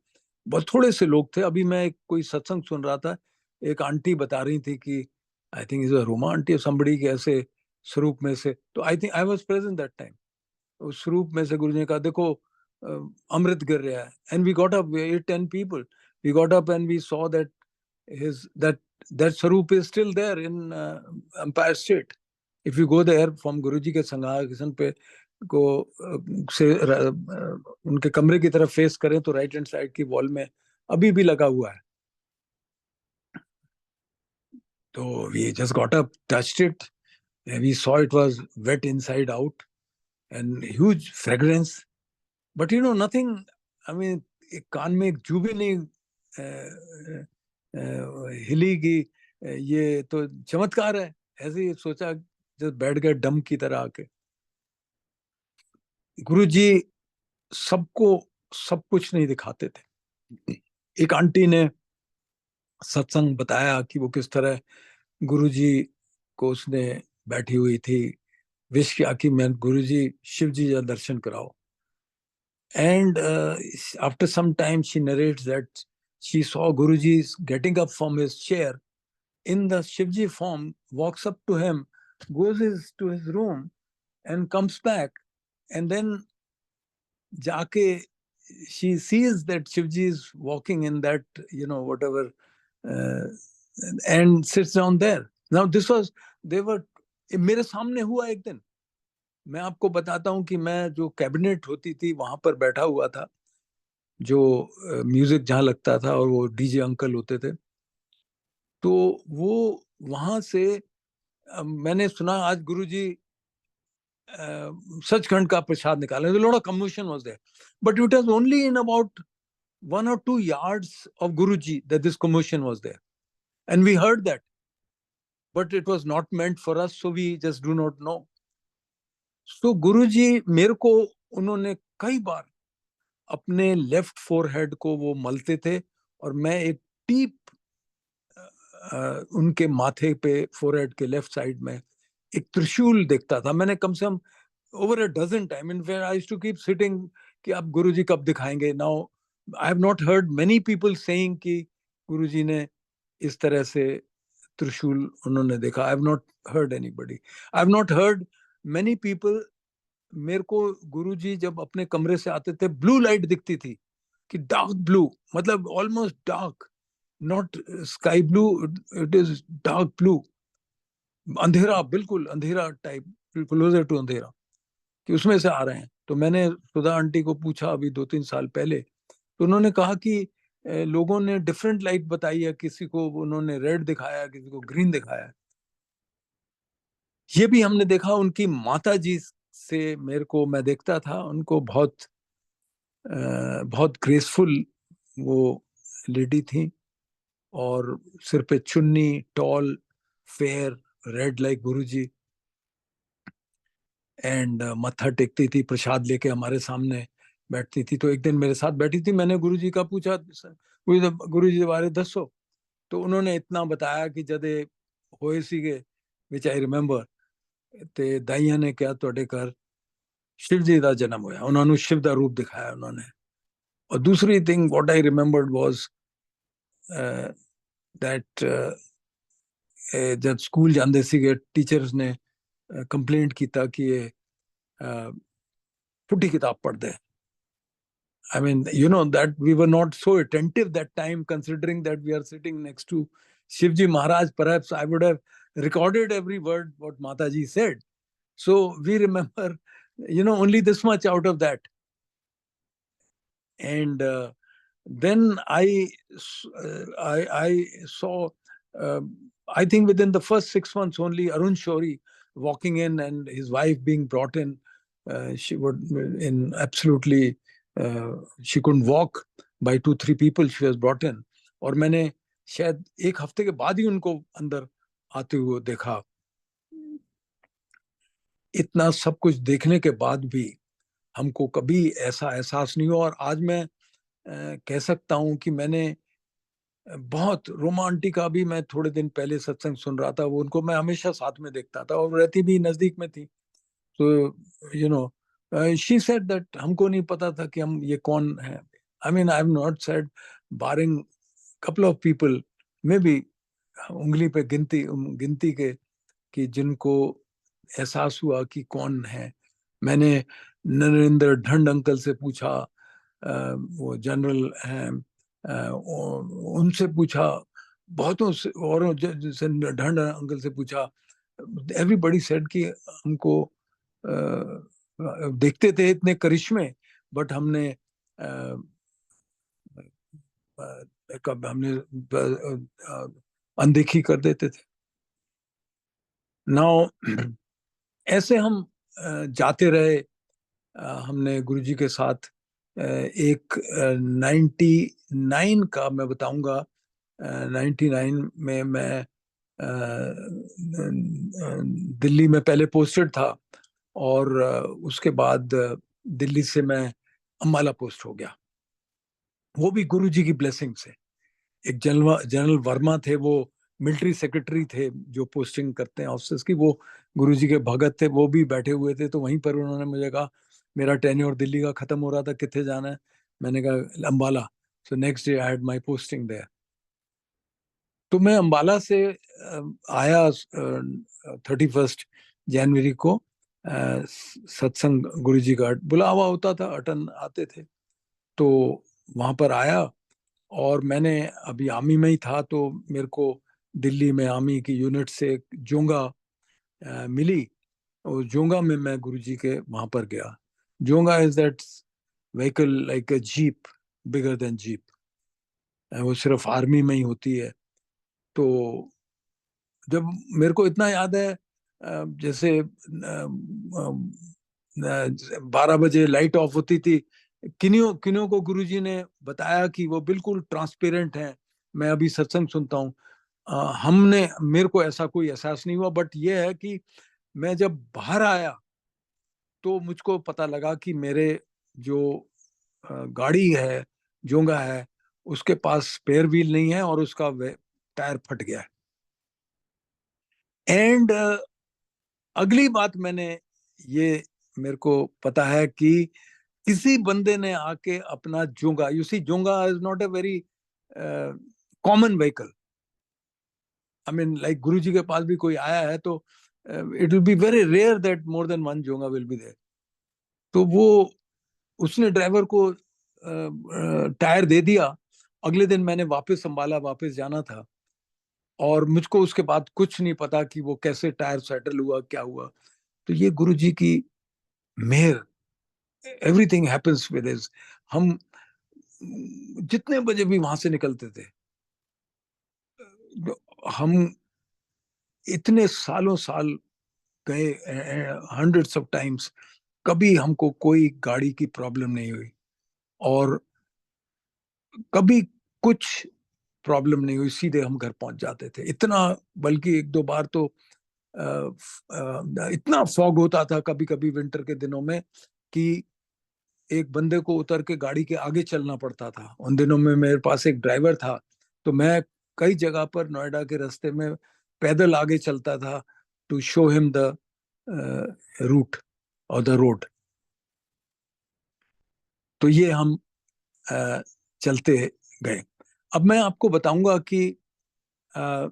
बहुत थोड़े से लोग थे. अभी मैं कोई सत्संग सुन रहा था, एक आंटी बता रही थी कि I think is Roma aunty somebody के ऐसे स्वरूप में से, तो I think I was present that time. उस स्वरूप में से गुरु जी ने कहा देखो अमृत गिर रहा है, and we got up 8-10 people, we got up and we saw that his that Sarup is still there in Empire State. If you go there from Guruji के संगार किशन पे को से उनके कमरे की तरफ फेस करें तो राइट हैंड साइड की वॉल में अभी भी लगा हुआ है। तो we just got up, touched it, and we saw it was wet inside out and huge fragrance, but you know nothing, I mean एक कान में एक जू भी नहीं हिली की ये तो चमत्कार है, ऐसे ही सोचा, जब बैठ गए डम की तरह आके। गुरुजी सबको सब कुछ नहीं दिखाते थे। एक आंटी ने सत्संग बताया कि वो किस तरह गुरुजी को उसने बैठी हुई थी, विश किया कि मैं गुरुजी शिव जी का दर्शन कराओ। And after some time, she narrates that she saw Guruji getting up from his chair in the Shivji form, walks up to him, to his room, and comes back. And then Jake, she sees that Shivji is walking in that, whatever, uh, and sits down there. Now, मेरे सामने हुआ एक दिन। मैं आपको बताता हूँ कि मैं जो कैबिनेट होती थी वहां पर बैठा हुआ था, जो म्यूजिक जहाँ लगता था, और वो डीजे अंकल होते थे, तो वो वहां से मैंने सुना आज गुरुजी सचखंड का प्रसाद निकाले। Lot of commotion was there, but it was only in about 1 or 2 yards of Guruji that this commotion was there, and we heard that, but it was not meant for us, so we just do not know. So Guruji मेरे को उन्होंने कई बार अपने left forehead को वो मलते थे, और मैं एक टीप उनके माथे पे फोरहेड के लेफ्ट साइड में एक त्रिशूल देखता था। मैंने कम से कम over a dozen time, in fact I used to keep sitting कि अब गुरुजी कब दिखाएंगे। Now I have not heard many people saying कि गुरुजी ने इस तरह से त्रिशूल उन्होंने देखा। I have not heard anybody, I have not heard many people. मेरे को गुरुजी जब अपने कमरे से आते थे, ब्लू लाइट दिखती थी, कि डार्क ब्लू, मतलब almost dark, not sky blue, it is dark blue, अंधेरा, बिल्कुल अंधेरा टाइप, क्लोजर टू अंधेरा, कि उसमें से आ रहे हैं। तो मैंने सुधा आंटी को पूछा अभी 2-3 साल पहले, तो उन्होंने कहा कि लोगों ने डिफरेंट लाइट बताई है, किसी को उन्होंने रेड दिखाया, किसी को ग्रीन दिखाया। ये भी हमने देखा। उनकी माता जी से मेरे को, मैं देखता था उनको, बहुत ग्रेसफुल वो लेडी थी, और सिर पे चुन्नी, tall, fair, red like Guruji, and मत्था टेकती थी, प्रसाद लेके हमारे सामने बैठती थी। तो एक दिन मेरे साथ बैठी थी, मैंने गुरुजी का पूछा, गुरुजी के बारे दसो, तो उन्होंने इतना बताया कि जदे होए सीगे, विच आई रिमेंबर, ते दाइया ने क्या ਤੁਹਾਡੇ ਘਰ शिव जी का जन्म होया, उन्होंने शिव का रूप दिखाया उन्होंने। और दूसरी thing what I remembered was that जब स्कूल जाते सीगे, टीचर्स ने कंप्लेंट किया कि ये पुट्ठी किताब पढ़ते हैं। I mean, that we were not so attentive that time, considering that we are sitting next to Shivji Maharaj. Perhaps I would have recorded every word what Mataji said. So we remember, only this much out of that. And then I saw, I think within the first 6 months only, Arun Shori walking in and his wife being brought in. She would in absolutely, she couldn't walk, by 2-3 people she was brought in. और मैंने शायद 1 हफ्ते के बाद ही उनको अंदर आते हुए देखा। इतना सब कुछ देखने के बाद भी हमको कभी ऐसा एहसास नहीं हुआ। और आज मैं कह सकता हूं कि मैंने बहुत, रोमा आंटी का भी मैं थोड़े दिन पहले सत्संग सुन रहा था, वो उनको मैं हमेशा साथ में देखता था, और रहती भी नजदीक में थी। तो शी सेड दैट हमको नहीं पता था कि हम ये कौन है। I mean I have not said, barring couple of people, maybe उंगली पे गिनती के कि जिनको एहसास हुआ कि कौन है। मैंने नरेंद्र ढंड अंकल से पूछा, वो जनरल हैं, उनसे पूछा, बहुतों से, और जैसे ढंड अंकल से पूछा। एवरीबडी सेड कि हमको देखते थे इतने करिश्मे, बट कब हमने अनदेखी कर देते थे। नाउ ऐसे हम जाते रहे। हमने गुरुजी के साथ एक 99 का मैं बताऊंगा, 99 में मैं दिल्ली में पहले पोस्टेड था, और उसके बाद दिल्ली से मैं अम्बाला पोस्ट हो गया, वो भी गुरुजी की ब्लेसिंग से। एक जनरल वर्मा थे, वो मिलिट्री सेक्रेटरी थे जो पोस्टिंग करते हैं ऑफिसर्स की, वो गुरुजी के भगत थे, वो भी बैठे हुए थे। तो वहीं पर उन्होंने मुझे कहा, मेरा टेन्योर दिल्ली का खत्म हो रहा था, कितने जाना है? मैंने कहा Ambala. So next day I had my posting there. तो मैं अम्बाला से आया 31 जनवरी को। सत्संग गुरुजी का बुलावा होता था, अटन आते थे, तो वहां पर आया। और मैंने अभी आर्मी में ही था, तो मेरे को दिल्ली में आर्मी की यूनिट से जोंगा मिली, और जोंगा में मैं गुरुजी के वहां पर गया। Jonga is that vehicle like a jeep, bigger than jeep, वो सिर्फ आर्मी में ही होती है। तो जब मेरे को इतना याद है, जैसे 12 बजे लाइट ऑफ होती थी, किन्हीं किन्हीं को गुरुजी ने बताया कि वो बिल्कुल ट्रांसपेरेंट है। मैं अभी सत्संग सुनता हूँ, हमने मेरे को ऐसा कोई एहसास नहीं हुआ, बट ये है कि मैं जब बाहर आया तो मुझको पता लगा कि मेरे जो गाड़ी है, जोंगा है, उसके पास स्पेयर व्हील नहीं है, और उसका टायर फट गया है। एंड अगली बात मैंने ये मेरे को पता है कि किसी बंदे ने आके अपना Jonga, you see Jonga is not a very common vehicle. I mean like Guruji के पास भी कोई आया है तो it will be very rare that more than one Jonga will be there. तो वो उसने ड्राइवर को टायर दे दिया। अगले दिन मैंने वापस अंबाला वापस जाना था, और मुझको उसके बाद कुछ नहीं पता कि वो कैसे टायर सेटल हुआ, क्या हुआ। तो ये गुरुजी की मेहर, एवरीथिंग हैपेंस विद हिज। हम जितने बजे भी वहां से निकलते थे, हम इतने सालों साल गए, हंड्रेड्स ऑफ टाइम्स, कभी हमको कोई गाड़ी की प्रॉब्लम नहीं हुई, और कभी कुछ प्रॉब्लम नहीं हुई, सीधे हम घर पहुंच जाते थे। इतना, बल्कि एक दो बार तो इतना फॉग होता था कभी कभी विंटर के दिनों में कि एक बंदे को उतर के गाड़ी के आगे चलना पड़ता था। उन दिनों में मेरे पास एक ड्राइवर था, तो मैं कई जगह पर नोएडा के रास्ते में पैदल आगे चलता था, to show him the route और द रोड। तो ये हम चलते गए। अब मैं आपको बताऊंगा कि अ,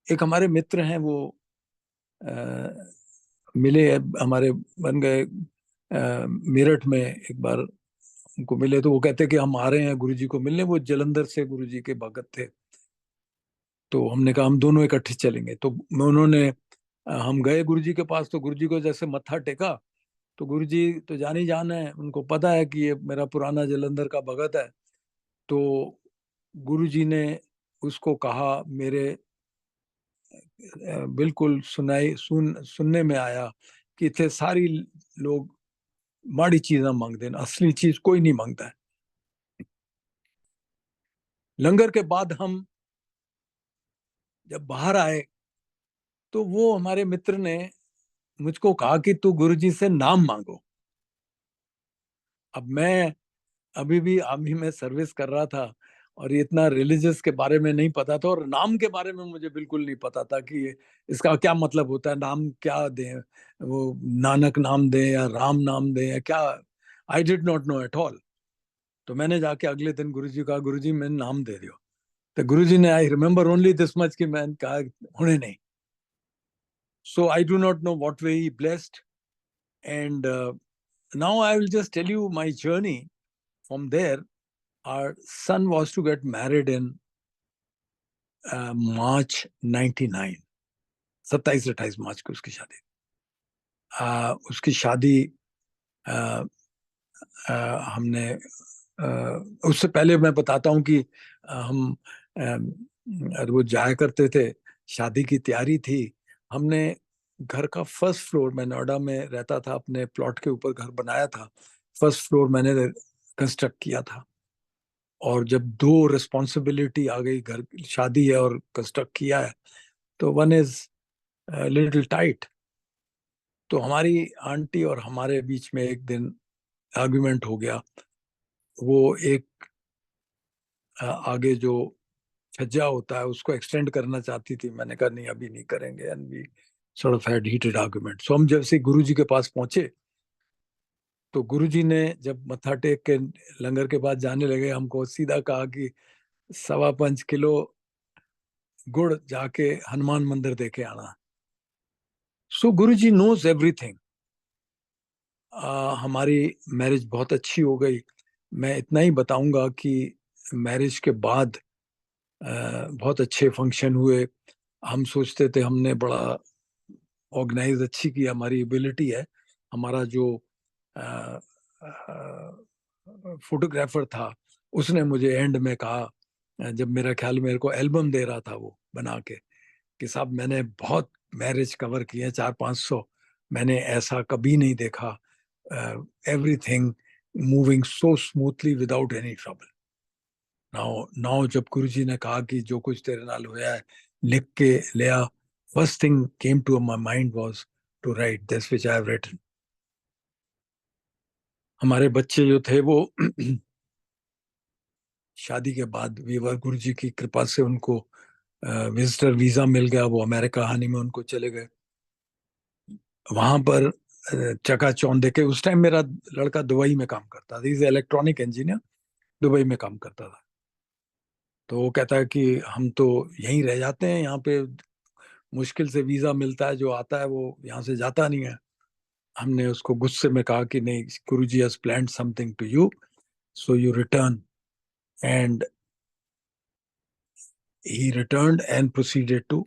एक हमारे मित्र हैं, वो मिले, हमारे बन गए। मेरठ में एक बार उनको मिले, तो वो कहते कि हम आ रहे हैं गुरुजी को मिलने। वो जलंधर से गुरुजी के भगत थे। तो हमने कहा हम दोनों इकट्ठे चलेंगे। तो मैं उन्होंने हम गए गुरुजी के पास, तो गुरुजी को जैसे मत्था टेका, तो गुरुजी तो जान ही जान है, उनको पता है कि ये मेरा पुराना जलंधर का भगत है। तो गुरुजी ने उसको कहा, मेरे बिल्कुल सुनने में आया कि इतने सारी लोग माड़ी चीजा मांगते हैं, असली चीज कोई नहीं मांगता है। लंगर के बाद हम जब बाहर आए, तो वो हमारे मित्र ने मुझको कहा कि तू गुरुजी से नाम मांगो। अब मैं अभी भी आर्मी में सर्विस कर रहा था, और ये इतना रिलीजियस के बारे में नहीं पता था, और नाम के बारे में मुझे बिल्कुल नहीं पता था कि इसका क्या मतलब होता है, नाम क्या दें, वो नानक नाम दें या राम नाम दें या क्या। I did not know at all. तो मैंने जाके अगले दिन गुरुजी को कहा, गुरुजी मैंने नाम दे दियो। तो गुरुजी ने, I remember only this much, कि मैंने कहा होने नहीं. So I do not know what way he blessed. And now I will just tell you my journey from there. Our son was to get married in March 99. 27-28 मार्च को उसकी शादी. उसकी शादी हमने उससे पहले मैं बताता हूँ कि हम वो जाया करते थे. शादी की तैयारी थी. हमने घर का फर्स्ट फ्लोर, मैं नोएडा में रहता था, अपने प्लॉट के ऊपर घर बनाया था. फर्स्ट फ्लोर मैंने कंस्ट्रक्ट किया था. और जब दो रिस्पॉन्सिबिलिटी आ गई, घर शादी है और कंस्ट्रक्ट किया है, तो वन इज लिटिल टाइट. तो हमारी आंटी और हमारे बीच में एक दिन आर्गुमेंट हो गया. वो एक आगे जो छज्जा होता है उसको एक्सटेंड करना चाहती थी. मैंने कहा नहीं, अभी नहीं करेंगे. And we sort of had heated argument. So हम जब से गुरुजी के पास पहुंचे, तो गुरुजी ने जब मत्था टेक के लंगर के बाद जाने लगे, हमको सीधा कहा कि 5.25 किलो गुड़ जाके हनुमान मंदिर देके आना. सो गुरुजी नोज एवरीथिंग. हमारी मैरिज बहुत अच्छी हो गई. मैं इतना ही बताऊंगा कि मैरिज के बाद बहुत अच्छे फंक्शन हुए. हम सोचते थे हमने बड़ा ऑर्गेनाइज अच्छी की, हमारी एबिलिटी है. हमारा जो फोटोग्राफर था, उसने मुझे एंड में कहा, जब मेरा ख्याल मेरे को एल्बम दे रहा था वो बना के, कि साहब मैंने बहुत मैरिज कवर किए हैं, 400-500. मैंने ऐसा कभी नहीं देखा. Everything moving so smoothly without any trouble. Now जब गुरुजी ने कहा कि जो कुछ तेरे नाल होया है लिख के ले आ, first thing came to my mind was to write this which I have written. हमारे बच्चे जो थे वो शादी के बाद वीवर गुरुजी की कृपा से उनको विजिटर वीजा मिल गया. वो अमेरिका हानी में उनको चले गए. वहां पर चकाचौंध देके, उस टाइम मेरा लड़का दुबई में काम करता था. इज इलेक्ट्रॉनिक इंजीनियर, दुबई में काम करता था. तो वो कहता है कि हम तो यहीं रह जाते हैं, यहाँ पे मुश्किल से वीजा मिलता है, जो आता है वो यहाँ से जाता नहीं है. हमने उसको गुस्से में कहा कि नहीं, Guruji has planned something to you, so you return. And he returned and proceeded to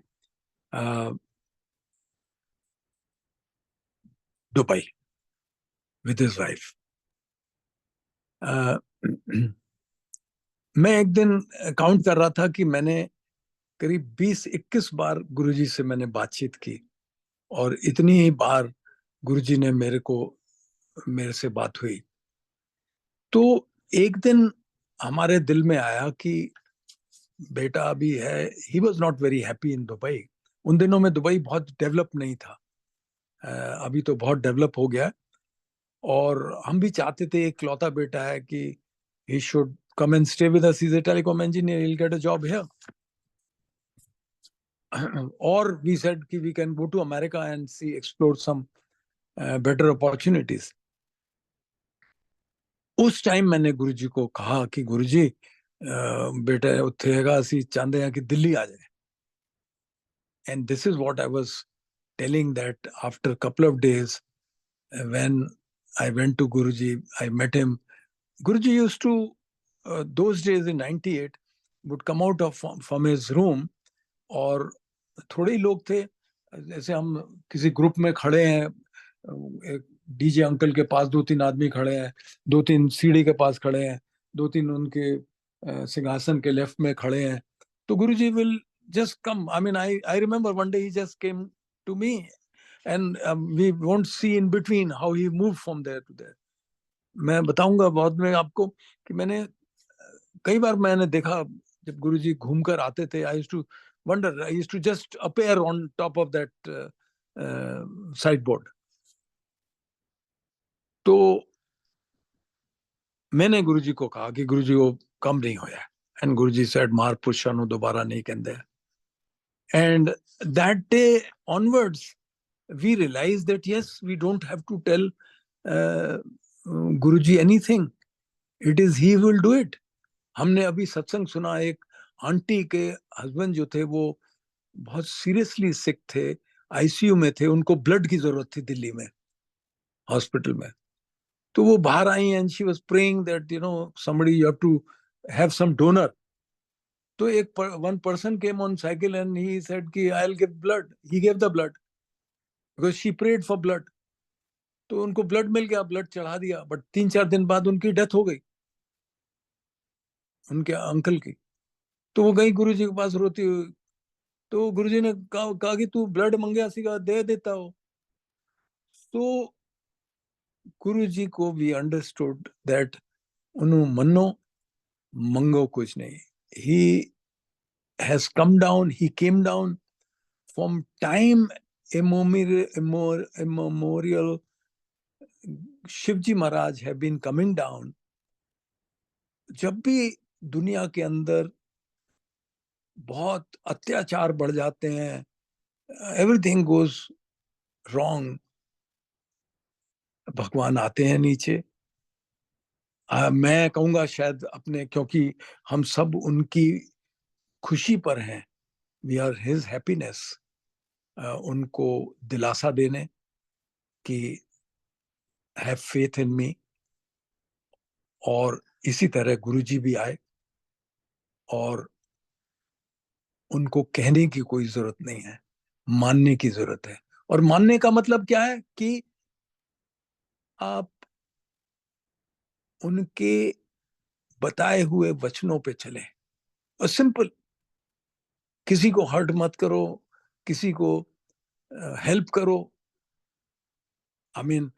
Dubai with his wife. मैं एक दिन काउंट कर रहा था कि मैंने करीब 20-21 बार गुरुजी से मैंने बातचीत की, और इतनी ही बार गुरुजी ने मेरे से बात हुई. तो एक दिन हमारे दिल में आया कि बेटा अभी है. He was not very happy in Dubai. उन दिनों में दुबई बहुत डेवलप नहीं था. अभी तो बहुत डेवलप हो गया. और हम भी चाहते थे, एक लौता बेटा है, कि he should come and stay with us. He's a telecom engineer, he'll get a job here. Or we said कि we can go to America and see, explore some better opportunities. उस टाइम मैंने गुरुजी को कहा कि गुरुजी, बेटा उत्थे हैगा, ਅਸੀਂ ਚਾਹੁੰਦੇ ਹਾਂ कि दिल्ली आ जाए. And this is what I was telling, that after a couple of days, when I went to Guruji, I met him. Guruji used to, those days in 98, would come out from his room, और थोड़े ही लोग थे. जैसे हम किसी group में खड़े हैं, एक डीजे अंकल के पास 2-3 आदमी खड़े हैं, 2-3 सीढ़ी के पास खड़े हैं, 2-3 उनके सिंहासन के लेफ्ट में खड़े हैं. तो गुरुजी will just come. I mean, I remember one day he just came to me, and we won't see in between how he moved from there to there. मैं बताऊंगा बाद में आपको कि मैंने कई बार मैंने देखा जब गुरुजी घूमकर आते थे. I used to wonder, I used to just appear on top of that side board. तो मैंने गुरुजी को कहा कि गुरुजी वो कम नहीं होया. एंड गुरुजी सेड मार पुष्या नु दोबारा नहीं कहंदे. And that day onwards, we realized that yes, we don't have to tell Guruji anything. It is he who will do it. हमने अभी सत्संग सुना, एक आंटी के हस्बैंड जो थे वो बहुत सीरियसली सिक थे, आईसीयू में थे, उनको ब्लड की जरूरत थी दिल्ली में हॉस्पिटल में। तो वो बाहर आई and she was praying that somebody you have to have some donor. तो एक one person came on cycle and he said कि I will give blood. He gave the blood because she prayed for blood. तो उनको blood मिल गया, blood चढ़ा दिया, but 3-4 दिन बाद उनकी डेथ हो गई, उनके अंकल की। तो वो गई गुरुजी के पास रोती हुई। तो गुरुजी ने कहा कि तू ब्लड मंगया सीगा, दे देता हो। तो गुरुजी को वी अंडरस्टूड दैट उन्होंने मनो मंगो कुछ नहीं। He has come down, he came down from time immemorial. Shivji Maharaj have been coming down. जब भी दुनिया के अंदर बहुत अत्याचार बढ़ जाते हैं, एवरीथिंग गोज रॉन्ग, भगवान आते हैं नीचे। मैं कहूंगा शायद अपने, क्योंकि हम सब उनकी खुशी पर हैं, वी आर हिज हैप्पीनेस, उनको दिलासा देने कि हैव फेथ इन मी। और इसी तरह गुरुजी भी आए और उनको कहने की कोई जरूरत नहीं है, मानने की जरूरत है। और मानने का मतलब क्या है कि आप उनके बताए हुए वचनों पे चले, और सिंपल, किसी को हर्ट मत करो, किसी को हेल्प करो। आई मीन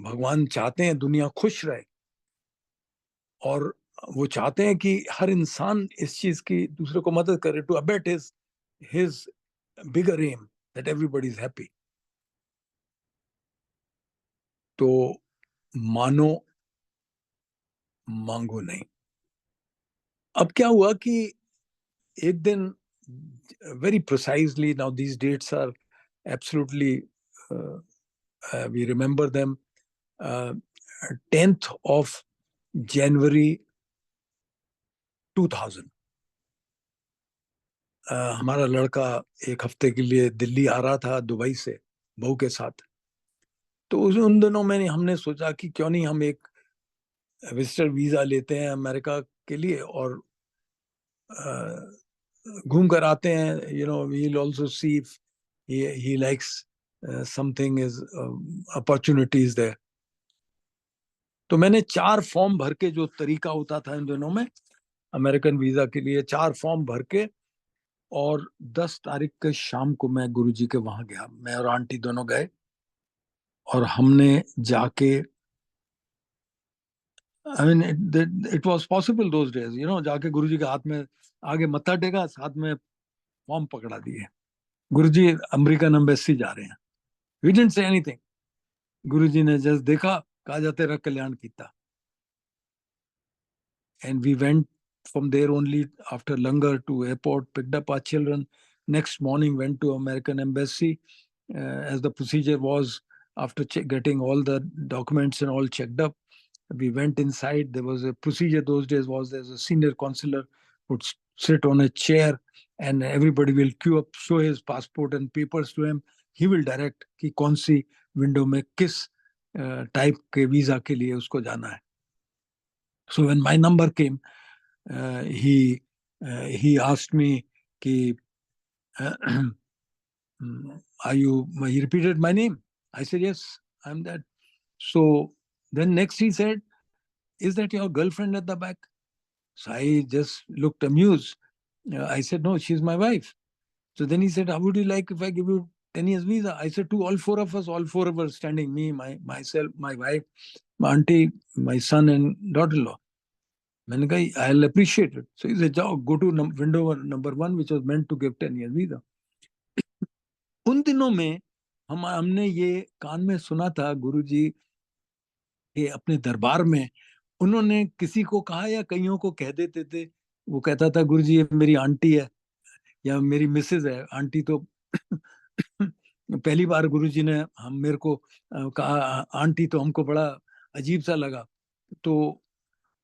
भगवान चाहते हैं दुनिया खुश रहे, और वो चाहते हैं कि हर इंसान इस चीज की दूसरे को मदद करे, to abate his bigger aim that everybody is happy. तो मानो, मांगो नहीं। अब क्या हुआ कि एक दिन, very precisely, now these dates are absolutely, we remember them, uh, 10th of January 2000, हमारा लड़का एक हफ्ते के लिए दिल्ली आ रहा था दुबई से बहू के साथ। तो उन दिनों में हमने सोचा कि क्यों नहीं हम एक विजिटर वीजा लेते हैं अमेरिका के लिए, और घूम कर आते हैं, we'll also see if he likes something, is opportunities there. तो मैंने 4 फॉर्म भर के, जो तरीका होता था इन दिनों में अमेरिकन वीजा के लिए, 4 फॉर्म भर के, और 10 तारीख के शाम को मैं गुरुजी के वहां गया। मैं और आंटी दोनों गए, और हमने जाके, I mean it was possible those days, जाके गुरुजी के हाथ में आगे मत्था टेका, साथ में फॉर्म पकड़ा दिए, गुरुजी अमेरिकन एम्बेसी जा रहे हैं। We didn't say anything. Guruji ने जस्ट देखा, कहा जाते रह कल्याण कीता। And we went from there only after Langar to airport, picked up our children. Next morning went to American embassy, as the procedure was, after getting all the documents and all checked up. We went inside. There was a procedure those days, was there's a senior consular would sit on a chair, and everybody will queue up, show his passport and papers to him. He will direct कि कौन सी window में किस type के visa के लिए उसको जाना है। So when my number came, he asked me कि are you, he repeated my name. I said yes, I'm that. So then next he said, is that your girlfriend at the back? So I just looked amused. I said no, she's my wife. So then he said, how would you like if I give you 10 years visa? I said, to all four of us standing, me, myself, my wife, my auntie, my son and daughter-in-law. मैंने कहा I will appreciate it. So इसे जाओ, go to window number 1 which was meant to give 10 years visa. उन दिनों में हमने ये कान में सुना था, गुरुजी के अपने दरबार में उन्होंने किसी को कहा, या कईयों को कह देते थे। वो कहता था, गुरुजी ये मेरी आंटी है या मेरी मिसेज है। आंटी तो पहली बार गुरुजी ने मेरे को कहा आंटी, तो हमको बड़ा अजीब सा लगा। तो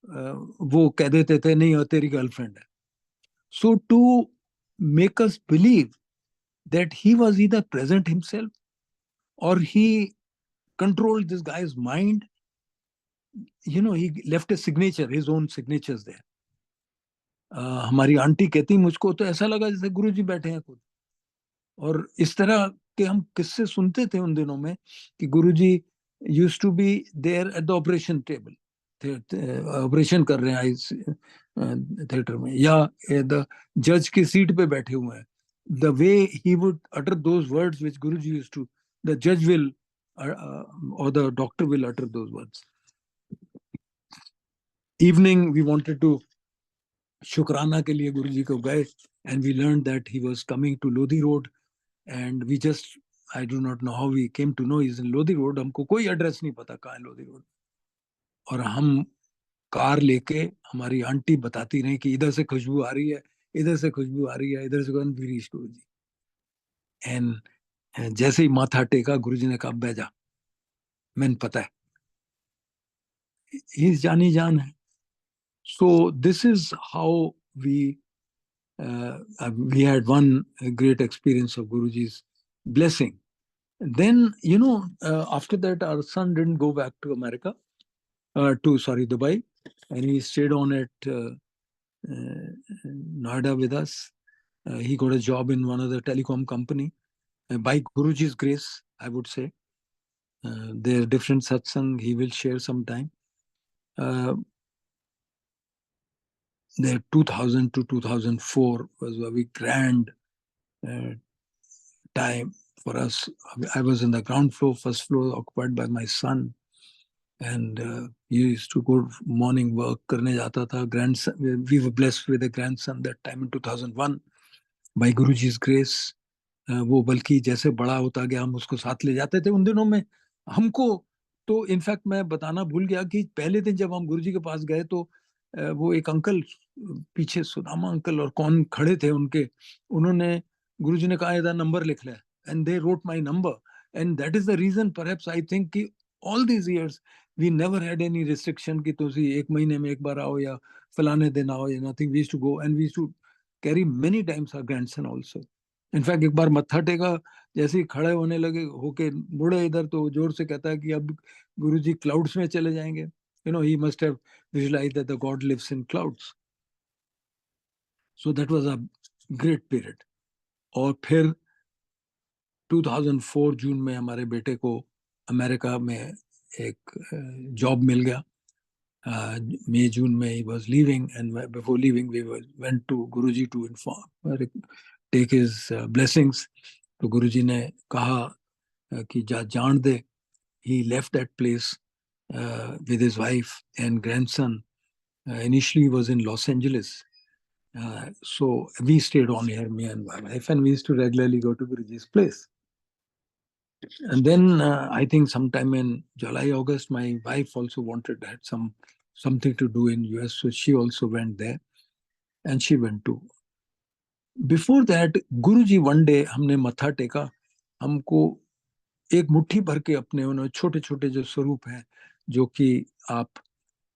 वो कह देते थे, नहीं, वो तेरी गर्लफ्रेंड है। So to make us believe that he was either present himself or he controlled this guy's mind, he left a signature, his own signatures there. हमारी आंटी कहती मुझको तो ऐसा लगा जैसे गुरुजी बैठे हैं खुद। और इस तरह के हम किस्से सुनते थे उन दिनों में कि Guruji used to be there at the operation table, operation कर रहे हैं थिएटर में, या द जज की सीट पे बैठे हुए हैं. The way he would utter those words which Guruji used to, the जज will or the doctor will utter those words. Evening we wanted to शुक्राना के लिए गुरुजी को गए, and we learned that he was coming to Lodi Road, and we just, I do not know how we came to know he's in Lodi Road. हमको कोई address नहीं पता कहाँ है लोधी रोड, और हम कार लेके हमारी आंटी बताती रही कि इधर से खुशबू आ रही है, इधर से खुशबू आ रही है, इधर से वी रीच गुरुजी. एंड जैसे ही माथा टेका गुरुजी ने कहा बैजा, मैंने पता है ही जानी जान है. So this is how we had one great experience of Guruji's blessing. Then, after that, our son didn't go back to America, Dubai, and he stayed on at Noida with us. He got a job in one of the telecom company. By Guruji's grace, I would say. There are different satsang he will share sometime. The 2000 to 2004 was a very grand time for us. I was in the ground floor, first floor occupied by my son, and he used to go morning work करने जाता था. Grandson, we were blessed with a grandson that time in 2001 by Guruji's grace. वो बल्कि जैसे बड़ा होता गया हम उसको साथ ले जाते थे. उन दिनों में हमको तो इनफैक्ट मैं बताना भूल गया कि पहले दिन जब हम गुरुजी के पास गए तो वो एक अंकल पीछे, सुदामा अंकल और कौन खड़े थे उनके, उन्होंने, गुरुजी ने कहा इधर नंबर लिख ले, and they wrote my number. And that is the reason perhaps I think कि all these years we never had any restriction कि तुसी एक महीने में एक बार आओ या फलाने दिन आओ या nothing. We used to go and we used to carry many times our grandson also. In fact एक बार मत्था टेका, जैसे ही खड़े होने लगे होके मुड़े इधर तो जोर से कहता है कि अब गुरुजी क्लाउड्स में चले जाएंगे. He must have visualized that the God lives in clouds. So that was a great period. और फिर 2004 जून में हमारे बेटे को अमेरिका में एक जॉब मिल गया. May June में he was leaving, and before leaving we went to Guruji to inform, take his blessings. तो गुरुजी ने कहा कि जान दे. He left that place with his wife and grandson. Initially he was in Los Angeles. So we stayed on here, me and my wife, and we used to regularly go to Guruji's place. And then I think sometime in July, August, my wife also had something to do in US, so she also went there, and she went too. Before that, Guruji one day हमने मत्था टेका, हमको एक मुट्ठी भर के अपने उन्होंने छोटे छोटे जो स्वरूप हैं जो कि आप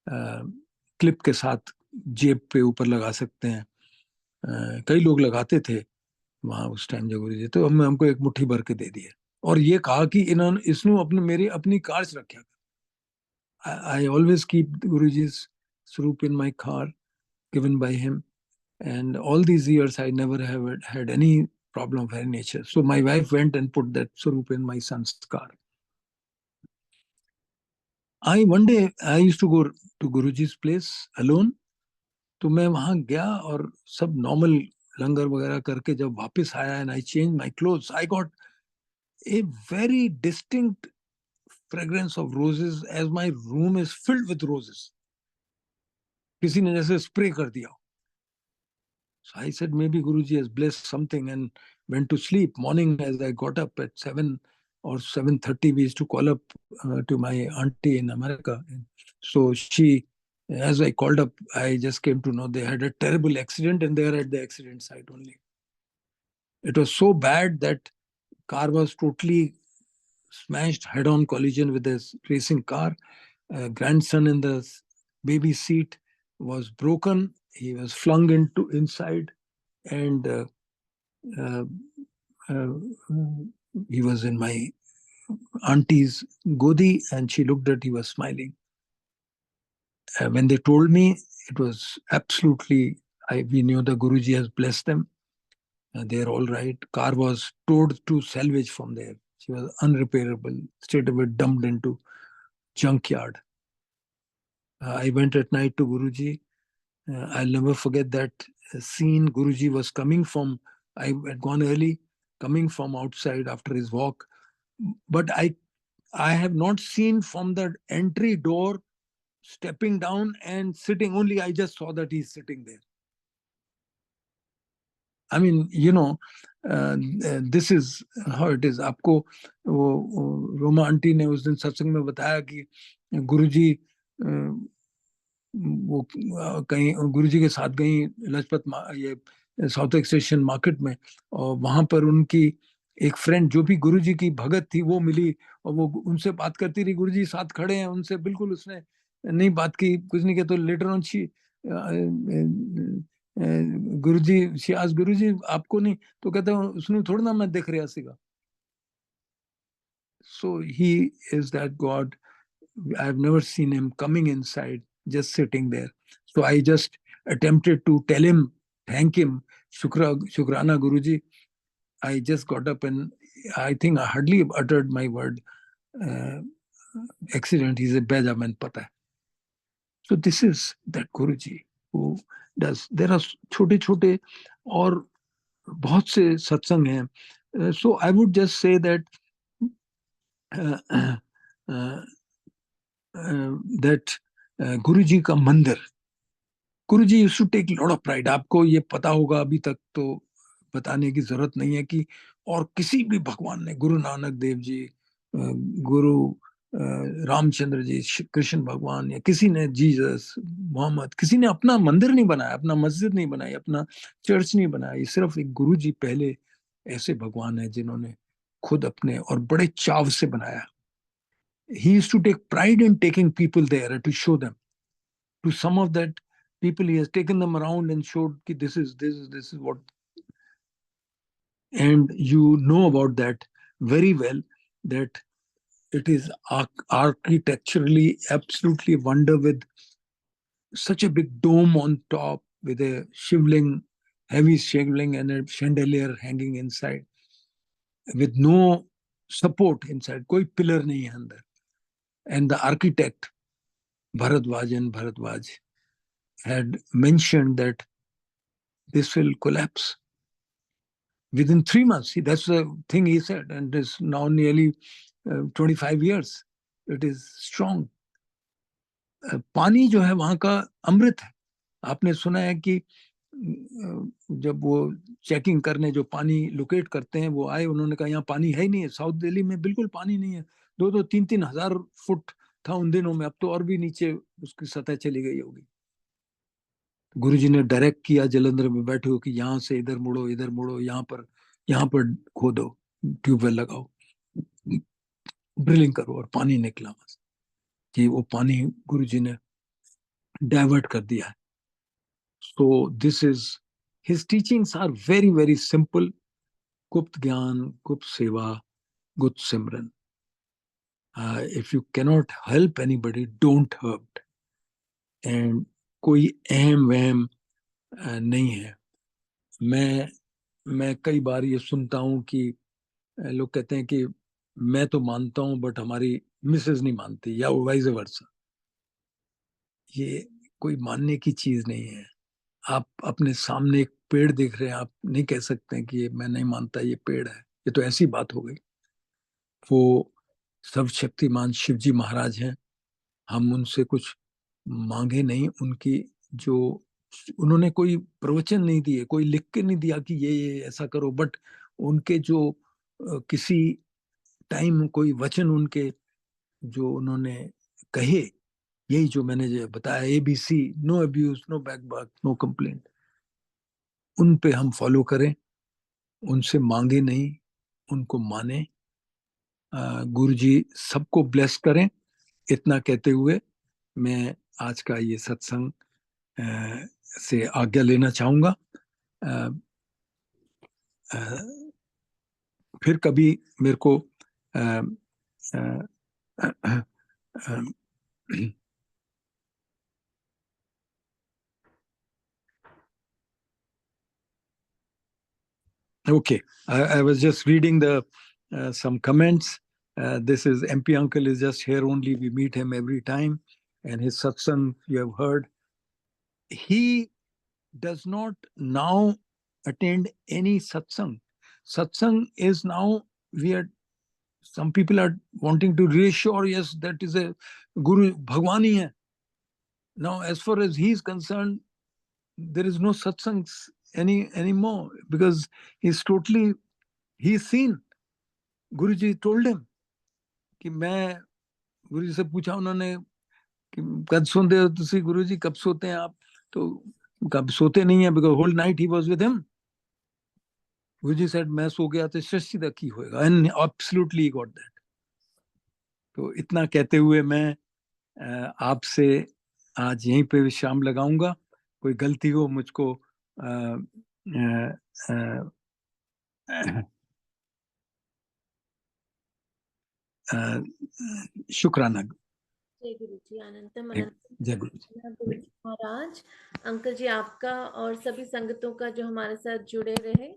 क्लिप के साथ जेब पे ऊपर लगा सकते हैं, कई लोग लगाते थे वहां उस टाइम जो गुरुजी, तो हमको एक मुट्ठी भर के दे दिए और ये कहा कि इन्होंने इसनु अपनी कार च रखा. I always keep Guruji's स्वरूप in my car given by him, and all these years I never have had any problem of any nature. So my wife went and put that स्वरूप in my son's car. One day I used to go to Guruji's place alone. तो मैं वहां गया और सब normal लंगर वगैरह करके जब वापस आया, and I changed my clothes, I got a very distinct fragrance of roses, as my room is filled with roses. किसी ने जैसे स्प्रे कर दिया. So I said maybe Guruji has blessed something, and went to sleep. Morning as I got up at 7 or 7:30, we used to call up to my auntie in America. So as I called up, I just came to know they had a terrible accident, and they are at the accident site only. It was so bad that car was totally smashed, head-on collision with a racing car. Grandson in the baby seat was broken. He was flung inside. and uh, uh, he was in my auntie's godi, and she looked at, he was smiling. When they told me, it was absolutely, we knew the Guruji has blessed them. They're all right. Car was towed to salvage from there. She was unrepairable, straight away dumped into junkyard. I went at night to Guruji. I'll never forget that scene. Guruji was coming from, I had gone early, coming from outside after his walk. But I have not seen from the entry door stepping down and sitting. Only I just saw that he's sitting there. I mean, this is how it is. आपको वो Roma aunty ने उस दिन सत्संग में बताया कि गुरुजी वो कहीं गुरुजी के साथ गई लजपत ये साउथ एक्सटेंशन मार्केट में, और वहां पर उनकी एक फ्रेंड जो भी गुरुजी की भगत थी वो मिली, और वो उनसे बात करती रही। गुरुजी साथ खड़े हैं, उनसे बिल्कुल उसने नहीं बात की, कुछ नहीं किया। तो later on she Guruji she आज गुरुजी आपको नहीं, तो कहते हैं उसने थोड़ा ना मैं देख रहा सीगा। So he is that God. I've never seen him coming inside, just sitting there. So I just attempted to tell him, thank him, Shukrana Guruji. I just got up and I think I hardly uttered my word. Uh, Accident. He said, Beja man pata hai. So this is that Guruji who does. There are छोटे छोटे और बहुत से सत्संग हैं. So I would just say that that Guruji का मंदिर, Guruji used to take a lot of pride. आपको ये पता होगा, अभी तक तो बताने की जरूरत नहीं है कि और किसी भी भगवान ने, गुरु नानक देव जी, गुरु रामचंद्र जी, कृष्ण भगवान, या किसी ने, जीसस, मोहम्मद, किसी ने अपना मंदिर नहीं बनाया, अपना मस्जिद नहीं बनाई, अपना चर्च नहीं बनाया. ये सिर्फ एक गुरु जी पहले ऐसे भगवान है जिन्होंने खुद अपने और बड़े चाव से बनाया. He used to take pride in taking people there to show them. To some of that people, he has taken them around and showed that this is what. And you know about that very well, that it is architecturally absolutely a wonder, with such a big dome on top with a shivling, heavy shivling, and a chandelier hanging inside with no support inside. कोई pillar नहीं है अंदर. And the architect Bharadwaj had mentioned that this will collapse within 3 months. That's the thing he said, and it's now nearly 25 years. It is strong. पानी जो है वहां का अमृत है. आपने सुना है कि जब वो चेकिंग करने जो पानी लोकेट करते हैं, वो आए, उन्होंने कहा यहाँ पानी है ही नहीं है, साउथ दिल्ली में बिल्कुल पानी नहीं है. 2-3 हजार फुट था उन दिनों में, अब तो और भी नीचे उसकी सतह चली गई होगी. गुरुजी ने डायरेक्ट किया, जलंधर में बैठे हो, कि यहाँ से इधर मुड़ो, इधर मुड़ो, यहाँ पर खोदो, ट्यूबवेल लगाओ, ड्रिलिंग करो, और पानी निकला बस. कि वो पानी गुरुजी ने डाइवर्ट कर दिया है. So this is, his teachings are very very simple. गुप्त ज्ञान, गुप्त सेवा, गुप्त सिमरन. If you cannot help anybody, don't hurt. And कोई अहम वहम नहीं है. मैं कई बार ये सुनता हूँ कि लोग कहते हैं कि मैं तो मानता हूँ बट हमारी मिसेज नहीं मानती, या वाइस वर्सा. ये कोई मानने की चीज नहीं है. आप अपने सामने एक पेड़ देख रहे हैं, आप नहीं कह सकते हैं कि ये मैं नहीं मानता ये पेड़ है. ये तो ऐसी बात हो गई. वो सर्वशक्तिमान शिव जी महाराज हैं. हम उनसे कुछ मांगे नहीं. उनकी जो, उन्होंने कोई प्रवचन नहीं दिए, कोई लिख के नहीं दिया कि ये ऐसा करो, बट उनके जो किसी टाइम कोई वचन उनके जो उन्होंने कहे, यही जो मैंने जो बताया, ABC, no abuse, no backbite, no complaint, उन पे हम फॉलो करें. उनसे मांगे नहीं, उनको माने. गुरु जी सबको ब्लेस करें. इतना कहते हुए मैं आज का ये सत्संग से आज्ञा लेना चाहूंगा. फिर कभी मेरे को अ, अ, okay, I was just reading the some comments. This is MP Uncle is just here only. We meet him every time, and his satsang you have heard. He does not now attend any satsang. Satsang is now we are. Some people are wanting to reassure, yes, that is a Guru Bhagwan hi hai. Now, as far as he is concerned, there is no satsangs anymore because he's seen. Guruji told him कि मैं गुरुजी से पूछा उन्होंने कि कब सोते हो तुसी गुरुजी कब सोते हैं आप तो कब सोते नहीं है because whole night he was with him. Guruji said मैं सो गया तो षष्ठी तक ही होएगा and absolutely he got that. तो इतना कहते हुए मैं आपसे आज यहीं पे विश्राम लगाऊंगा. कोई गलती हो मुझको शुक्राना. जय गुरु जी. अनंतम जय गुरु जी. गुरु जी महाराज. अंकल जी आपका और सभी संगतों का जो हमारे साथ जुड़े रहे,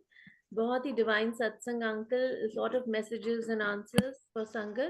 बहुत ही डिवाइन सत्संग uncle. Lot of messages and answers for संगत.